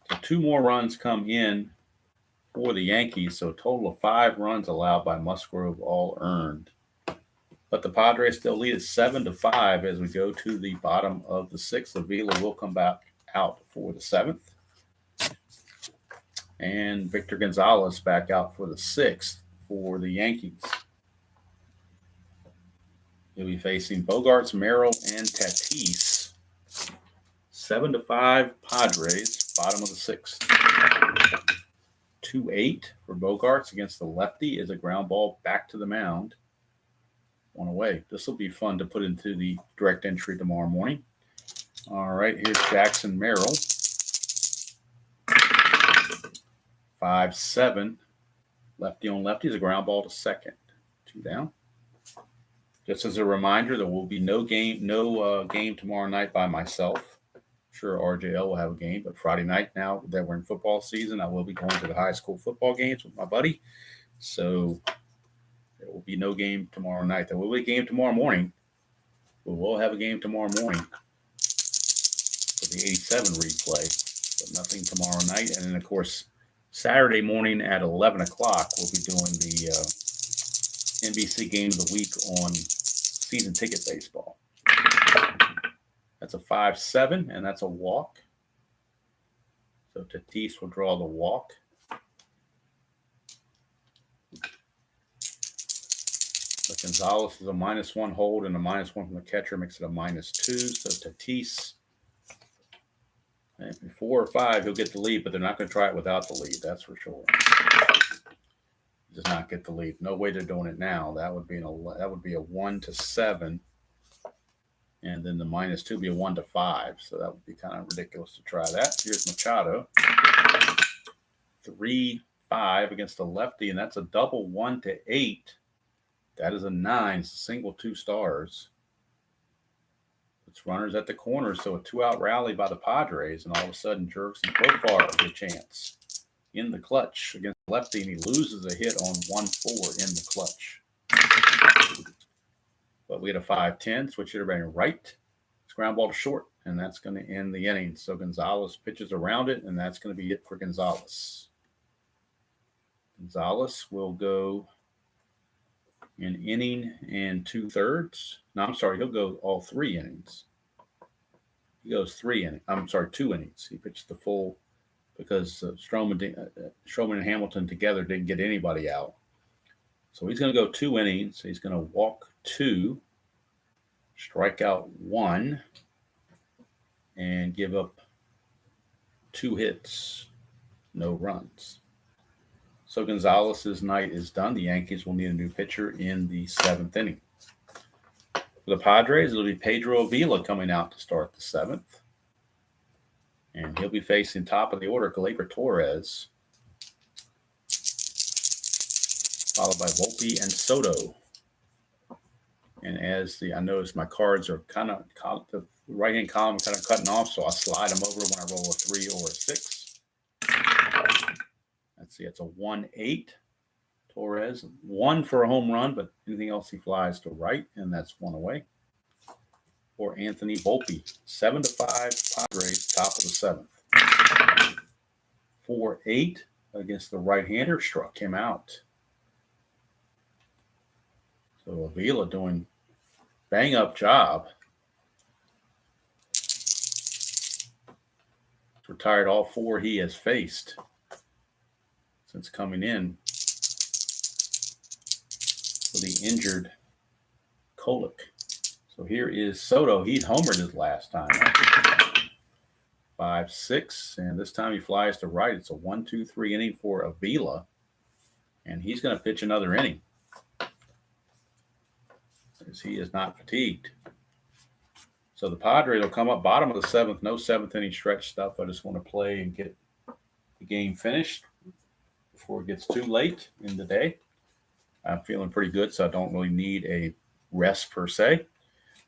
So 2 more runs come in for the Yankees, so a total of 5 runs allowed by Musgrove, all earned. But the Padres still lead at 7-5 as we go to the bottom of the 6th. Avila will come back out for the 7th. And Victor Gonzalez back out for the 6th for the Yankees. He'll be facing Bogarts, Merrill, and Tatis. 7-5 Padres, bottom of the 6th. 2-8 for Bogarts against the lefty is a ground ball back to the mound. 1 away. This will be fun to put into the direct entry tomorrow morning. All right, here's Jackson Merrill. 5-7. Lefty on lefty is a ground ball to second. 2 down. Just as a reminder, there will be no game tomorrow night by myself. Sure, RJL will have a game, but Friday night, now that we're in football season, I will be going to the high school football games with my buddy. So there will be no game tomorrow night. There will be a game tomorrow morning. We will have a game tomorrow morning for the 87 replay, but nothing tomorrow night. And then, of course, Saturday morning at 11 o'clock, we'll be doing the NBC Game of the Week on season ticket baseball. That's a 5-7, and that's a walk. So Tatis will draw the walk. But Gonzalez is a -1 hold, and a -1 from the catcher makes it a -2. So Tatis, and 4 or 5, he'll get the lead, but they're not going to try it without the lead. That's for sure. He does not get the lead. No way they're doing it now. That would be a 1-7. And then the -2 would be a 1-5. So that would be kind of ridiculous to try that. Here's Machado. 3-5 against the lefty, and that's a double 1-8. That is a 9. It's a single 2 stars. It's runners at the corner, so a 2-out rally by the Padres, and all of a sudden Jerks and Profar get a chance in the clutch against the lefty, and he loses a hit on 1-4 in the clutch. But we had a 5-10, switch hitter batting right. It's ground ball to short, and that's going to end the inning. So Gonzalez pitches around it, and that's going to be it for Gonzalez. Gonzalez will go an inning and 2/3. No, I'm sorry, he'll go all 3 innings. He goes 2 innings. He pitched the full because Stroman and Hamilton together didn't get anybody out. So he's going to go 2 innings. He's going to walk 2, strike out 1, and give up 2 hits, no runs. So Gonzalez's night is done. The Yankees will need a new pitcher in the 7th inning. For the Padres, it'll be Pedro Avila coming out to start the 7th. And he'll be facing top of the order, Gleyber Torres, followed by Volpe and Soto. And I notice my cards are kind of, the right-hand column kind of cutting off, so I'll slide them over when I roll a 3 or a 6. Let's see, it's a 1-8. Torres, 1 for a home run, but anything else he flies to right, and that's 1 away. For Anthony Volpe, 7-5 Padres, top of the 7th. 4-8 against the right-hander, struck him out. So Avila doing bang-up job. Retired all 4 he has faced since coming in for the injured Kolek. So here is Soto. He'd homered his last time. 5-6, and this time he flies to right. It's a 1-2-3 inning for Avila, and he's going to pitch another inning as he is not fatigued. So the Padres will come up bottom of the 7th. No 7th inning stretch stuff. I just want to play and get the game finished before it gets too late in the day. I'm feeling pretty good, so I don't really need a rest per se.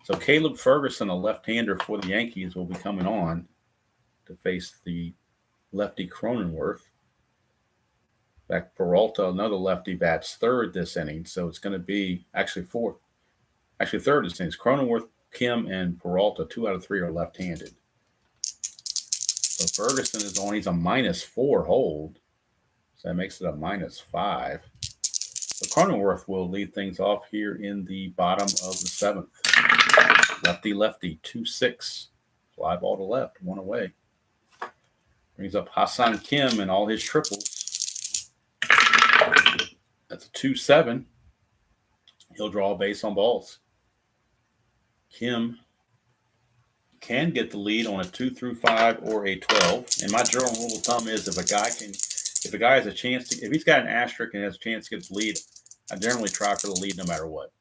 So Caleb Ferguson, a left-hander for the Yankees, will be coming on to face the lefty Cronenworth. In fact, Peralta, another lefty, bats third this inning, so it's going to be actually fourth. Actually, third this inning. Cronenworth, Kim, and Peralta, 2 out of 3 are left-handed. So Ferguson is on. He's a -4 hold, so that makes it a -5. So Cronenworth will lead things off here in the bottom of the 7th. Lefty, 2-6. Fly ball to left, 1 away. Brings up Hassan Kim and all his triples. That's a 2-7. He'll draw a base on balls. Kim can get the lead on a 2 through 5 or a 12. And my general rule of thumb is if a guy has a chance to, if he's got an asterisk and has a chance to get the lead, I generally try for the lead no matter what.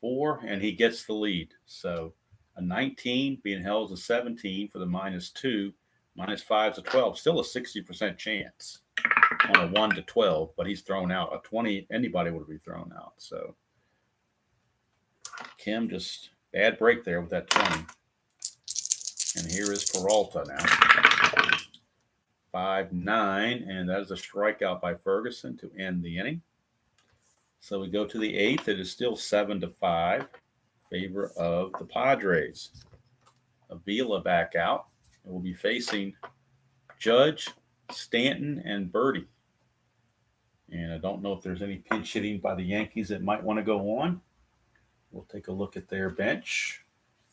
4, and he gets the lead. So a 19 being held as a 17 for the -2, -5 is a 12. Still a 60% chance on a 1 to 12, but he's thrown out. A 20, anybody would be thrown out. So Kim just bad break there with that 20. And here is Peralta now. 5-9, and that is a strikeout by Ferguson to end the inning. So we go to the 8th. It is still 7-5 in favor of the Padres. Avila back out. And we'll be facing Judge, Stanton, and Birdie. And I don't know if there's any pinch hitting by the Yankees that might want to go on. We'll take a look at their bench,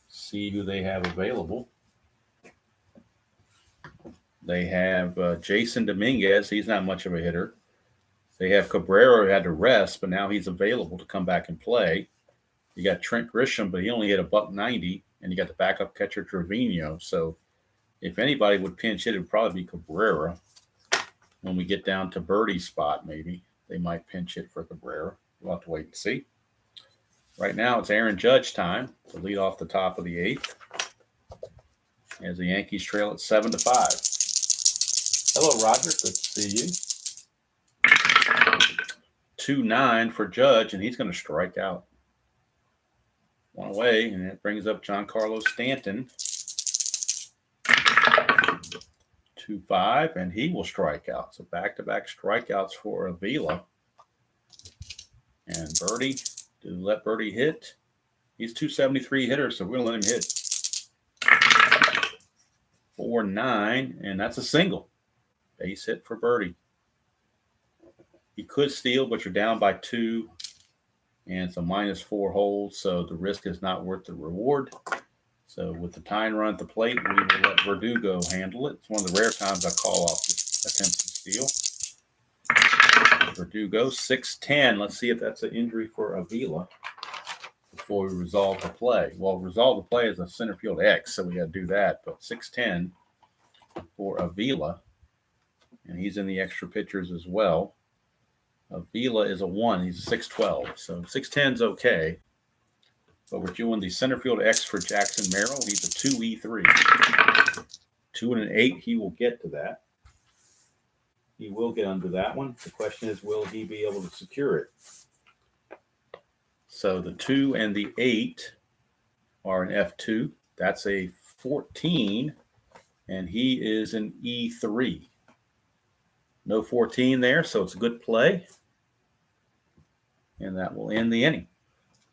see who they have available. They have Jason Dominguez. He's not much of a hitter. They have Cabrera, who had to rest, but now he's available to come back and play. You got Trent Grisham, but he only hit a $190, and you got the backup catcher Trevino. So if anybody would pinch hit, it would probably be Cabrera. When we get down to Birdie's spot, maybe they might pinch hit for Cabrera. We'll have to wait and see. Right now, it's Aaron Judge time to lead off the top of the 8th as the Yankees trail at 7-5. Hello, Roger. Good to see you. 2-9 for Judge, and he's going to strike out. 1 away, and that brings up Giancarlo Stanton. 2-5, and he will strike out. So back-to-back strikeouts for Avila. And Birdie, to let Birdie hit. He's 273 hitter, so we're going to let him hit. 4-9, and that's a single. Base hit for Birdie. He could steal, but you're down by 2, and it's a -4 hold, so the risk is not worth the reward. So with the tying run at the plate, we will let Verdugo handle it. It's one of the rare times I call off this attempted steal. Verdugo, 6-10. Let's see if that's an injury for Avila before we resolve the play. Well, resolve the play is a center field X, so we got to do that. But 6-10 for Avila, and he's in the extra pitchers as well. Avila is a 1. He's a 6-12, so 6-10's okay. But we're doing the center field X for Jackson Merrill. He's a 2E3. 2 and an 8, he will get to that. He will get under that one. The question is, will he be able to secure it? So the 2 and the 8 are an F2. That's a 14, and he is an E3. No 14 there, so it's a good play. And that will end the inning.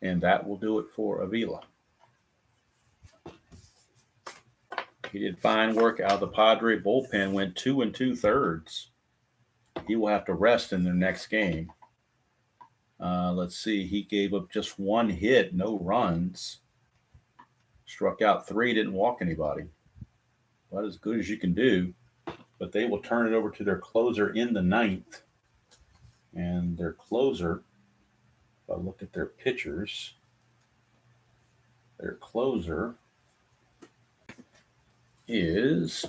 And that will do it for Avila. He did fine work out of the Padre bullpen, went 2 2/3. He will have to rest in their next game. Let's see. He gave up just 1 hit, no runs. Struck out 3, didn't walk anybody. About as good as you can do. But they will turn it over to their closer in the 9th. And their closer, if I look at their pitchers, their closer is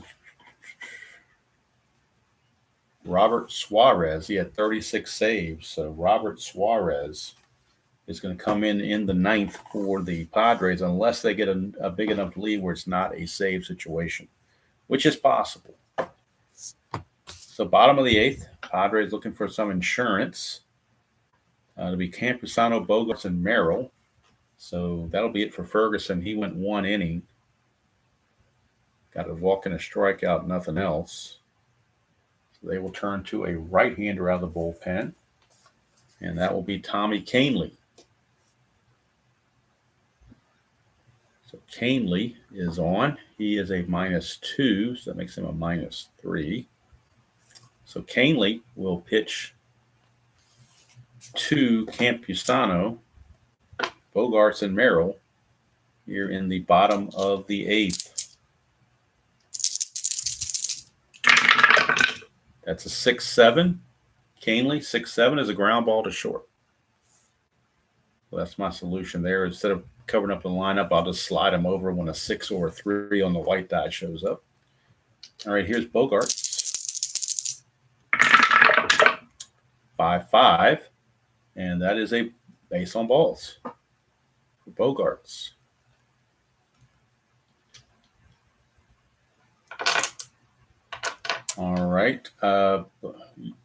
Robert Suarez. He had 36 saves. So Robert Suarez is going to come in the 9th for the Padres unless they get a big enough lead where it's not a save situation, which is possible. So bottom of the 8th, Padres looking for some insurance. It'll be Campusano, Bogarts, and Merrill. So that'll be it for Ferguson. He went 1 inning. Got a walk and a strikeout, nothing else. So they will turn to a right-hander out of the bullpen, and that will be Tommy Kahnle. So Kahnle is on. He is a -2, so that makes him a -3. So Kahnle will pitch to Campusano, Bogarts, and Merrill here in the bottom of the 8th. That's a 6-7. Kahnle, 6-7 is a ground ball to short. Well, that's my solution there. Instead of covering up the lineup, I'll just slide him over when a 6 or a 3 on the white die shows up. All right, here's Bogarts. 5-5. And that is a base on balls for Bogarts. All right.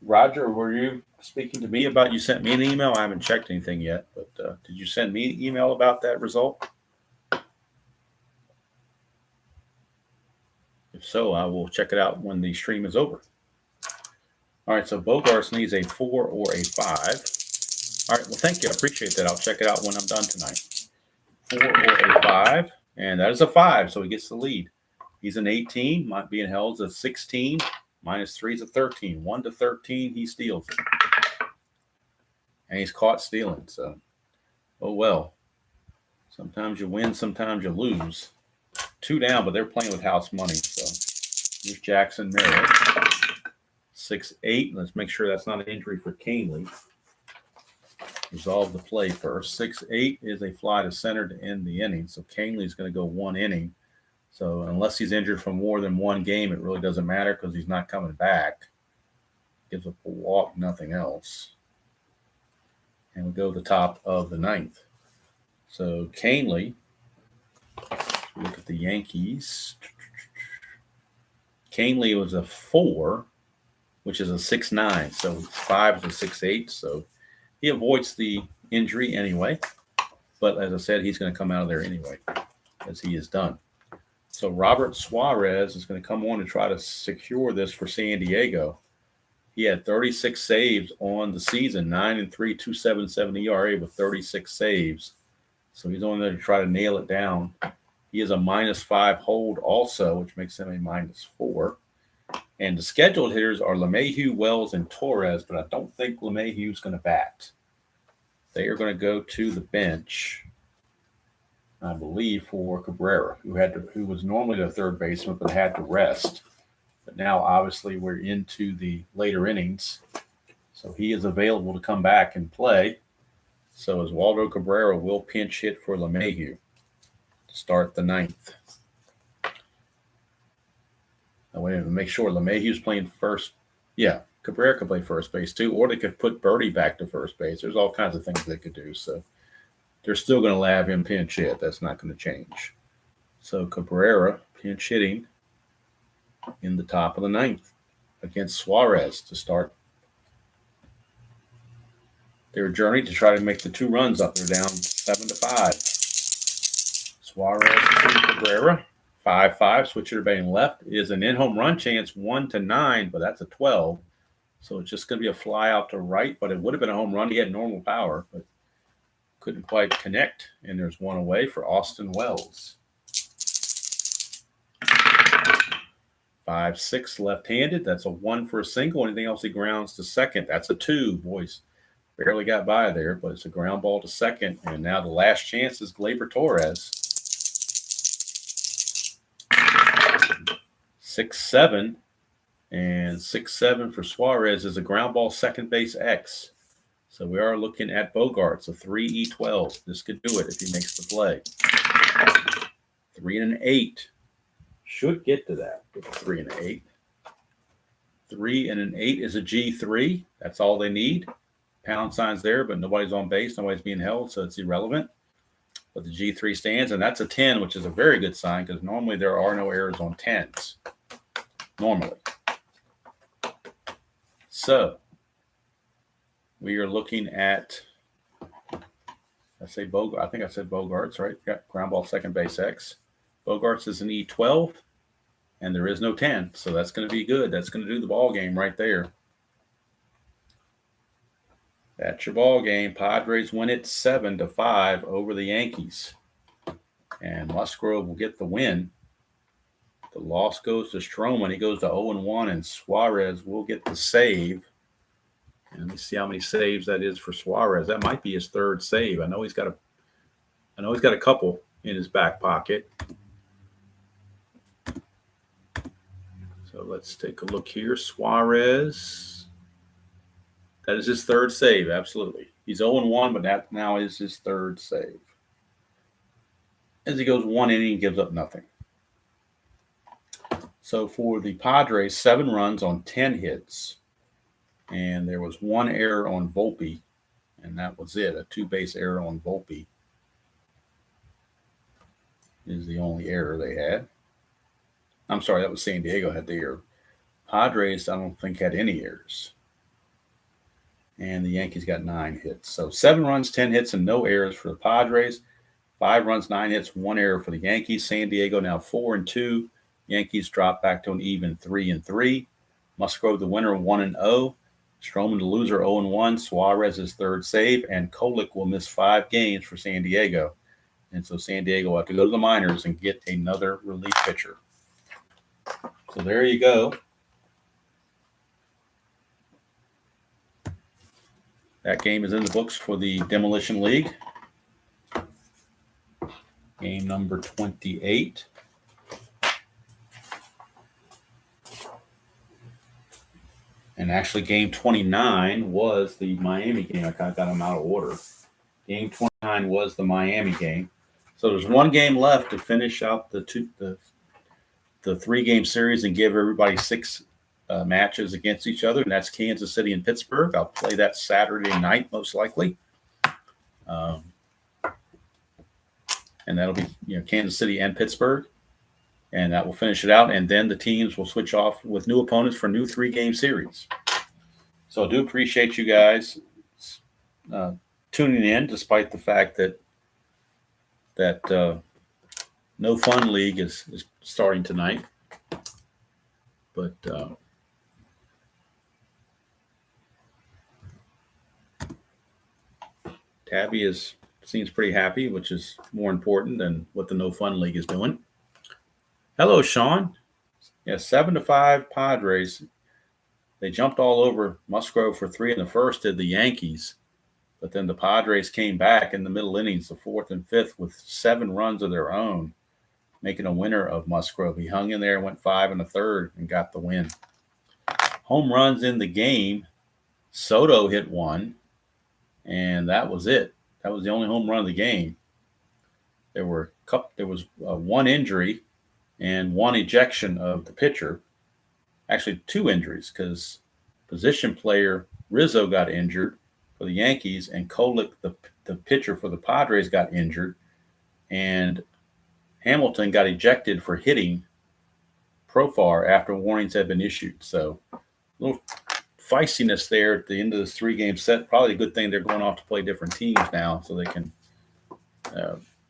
Roger, were you speaking to me about, you sent me an email? I haven't checked anything yet, but did you send me an email about that result? If so, I will check it out when the stream is over. All right, so Bogarts needs a 4 or a 5. All right, well, thank you. I appreciate that. I'll check it out when I'm done tonight. 4 or a 5, and that is a 5, so he gets the lead. He's an 18, might be in hell's a 16, -3 is a 13. 1 to 13, he steals it. And he's caught stealing, so, oh well. Sometimes you win, sometimes you lose. 2 down, but they're playing with house money, so here's Jackson Merrill. 6-8, let's make sure that's not an injury for Kahnle. Resolve the play first. 6-8 is a fly to center to end the inning, so Kahnle is going to go 1 inning. So unless he's injured for more than 1 game, it really doesn't matter because he's not coming back. Gives up a walk, nothing else. And we go to the top of the 9th. So Kahnle, look at the Yankees. Kahnle was a 4, which is a 6-9. So 5 is a 6-8. So he avoids the injury anyway. But as I said, he's going to come out of there anyway, as he is done. So Robert Suarez is going to come on and try to secure this for San Diego. He had 36 saves on the season, 9-3, 2.77 ERA with 36 saves. So he's on there to try to nail it down. He is a -5 hold also, which makes him a -4. And the scheduled hitters are LeMahieu, Wells, and Torres, but I don't think LeMahieu is going to bat. They are going to go to the bench, I believe, for Cabrera, who was normally the third baseman but had to rest. But now, obviously, we're into the later innings, so he is available to come back and play. So Oswaldo Cabrera will pinch hit for LeMahieu to start the 9th. Now, wait a minute, make sure LeMahieu's playing first. Yeah, Cabrera could play first base too, or they could put Birdie back to first base. There's all kinds of things they could do. So they're still going to have him pinch hit. That's not going to change. So Cabrera pinch hitting in the top of the ninth against Suarez to start their journey to try to make the 2 runs up. They're down 7-5. Suarez to Cabrera, 5-5. Switcher batting left is an in-home run chance, 1-9, but that's a 12. So it's just going to be a fly out to right, but it would have been a home run. He had normal power, but couldn't quite connect. And there's one away for Austin Wells. 5-6 left-handed. That's a 1 for a single. Anything else he grounds to second. That's a 2. Boys, barely got by there, but it's a ground ball to second. And now the last chance is Gleyber Torres. 6-7. And 6-7 for Suarez is a ground ball second base X. So we are looking at Bogarts, a 3-E-12. This could do it if he makes the play. 3 and an 8. Should get to that with 3 and an 8. 3 and an 8 is a G3. That's all they need. Pound signs there, but nobody's on base. Nobody's being held, so it's irrelevant. But the G3 stands, and that's a 10, which is a very good sign because normally there are no errors on 10s. Normally. So we are looking at, I think I said Bogarts, right? Got ground ball second base X. Bogarts is an E12, and there is no 10, so that's going to be good. That's going to do the ball game right there. That's your ball game. Padres win it 7-5 over the Yankees, and Musgrove will get the win. The loss goes to Stroman. He goes to 0-1, and Suarez will get the save. And let me see how many saves that is for Suarez. That might be his 3rd save. I know he's got a couple in his back pocket. So let's take a look here. Suarez. That is his 3rd save, absolutely. He's 0-1, but that now is his 3rd save. As he goes 1 inning, gives up nothing. So for the Padres, 7 runs on 10 hits. And there was 1 error on Volpe, and that was it. A 2-base error on Volpe is the only error they had. I'm sorry, that was San Diego had the error. Padres, I don't think, had any errors. And the Yankees got 9 hits. So 7 runs, 10 hits, and no errors for the Padres. 5 runs, 9 hits, 1 error for the Yankees. San Diego now 4-2. Yankees drop back to an even 3-3. Musgrove the winner 1-0. Stroman the loser 0-1. Suarez's 3rd save, and Kolek will miss 5 games for San Diego. And so San Diego will have to go to the minors and get another relief pitcher. So there you go. That game is in the books for the Demolition League. Game number 28. And actually, game 29 was the Miami game. I kind of got them out of order. Game 29 was the Miami game. So there's 1 game left to finish out the 3-game series and give everybody 6 matches against each other. And that's Kansas City and Pittsburgh. I'll play that Saturday night, most likely. And that'll be Kansas City and Pittsburgh. And that will finish it out. And then the teams will switch off with new opponents for new 3-game series. So I do appreciate you guys tuning in, despite the fact that No Fun League is starting tonight. But Tabby seems pretty happy, which is more important than what the No Fun League is doing. Hello, Sean. Yeah, 7-5 Padres. They jumped all over Musgrove for 3 in the first, did the Yankees. But then the Padres came back in the middle innings, the 4th and 5th, with 7 runs of their own, making a winner of Musgrove. He hung in there and went 5 1/3 and got the win. Home runs in the game. Soto hit 1, and that was it. That was the only home run of the game. There was 1 injury and 1 ejection of the pitcher. Actually, 2 injuries because position player Rizzo got injured for the Yankees, and Kolek, the pitcher for the Padres, got injured, and Hamilton got ejected for hitting Profar after warnings had been issued. So a little feistiness there at the end of this 3-game set. Probably a good thing they're going off to play different teams now so they can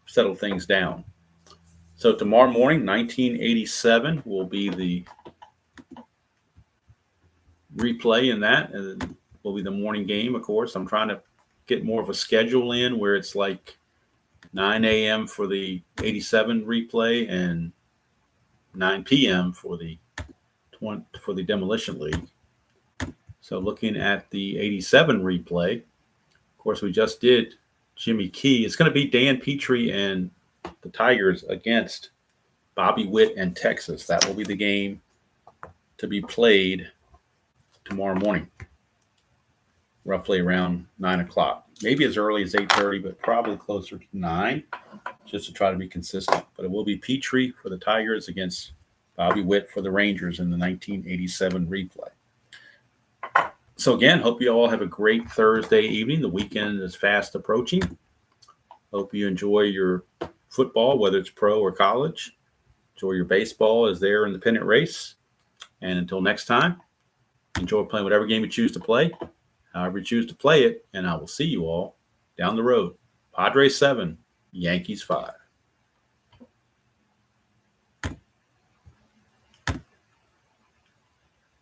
settle things down. So tomorrow morning, 1987 will be the replay in that, and will be the morning game, of course. I'm trying to get more of a schedule in where it's like 9 a.m. for the 87 replay and 9 p.m. for the Demolition League. So looking at the 87 replay, of course, we just did Jimmy Key. It's going to be Dan Petrie and the Tigers against Bobby Witt and Texas. That will be the game to be played tomorrow morning, roughly around 9 o'clock. Maybe as early as 8:30, but probably closer to 9, just to try to be consistent. But it will be Petrie for the Tigers against Bobby Witt for the Rangers in the 1987 replay. So again, hope you all have a great Thursday evening. The weekend is fast approaching. Hope you enjoy your football, whether it's pro or college. Enjoy your baseball as they're in the pennant race. And until next time, enjoy playing whatever game you choose to play, however you choose to play it, and I will see you all down the road. Padres 7, Yankees 5.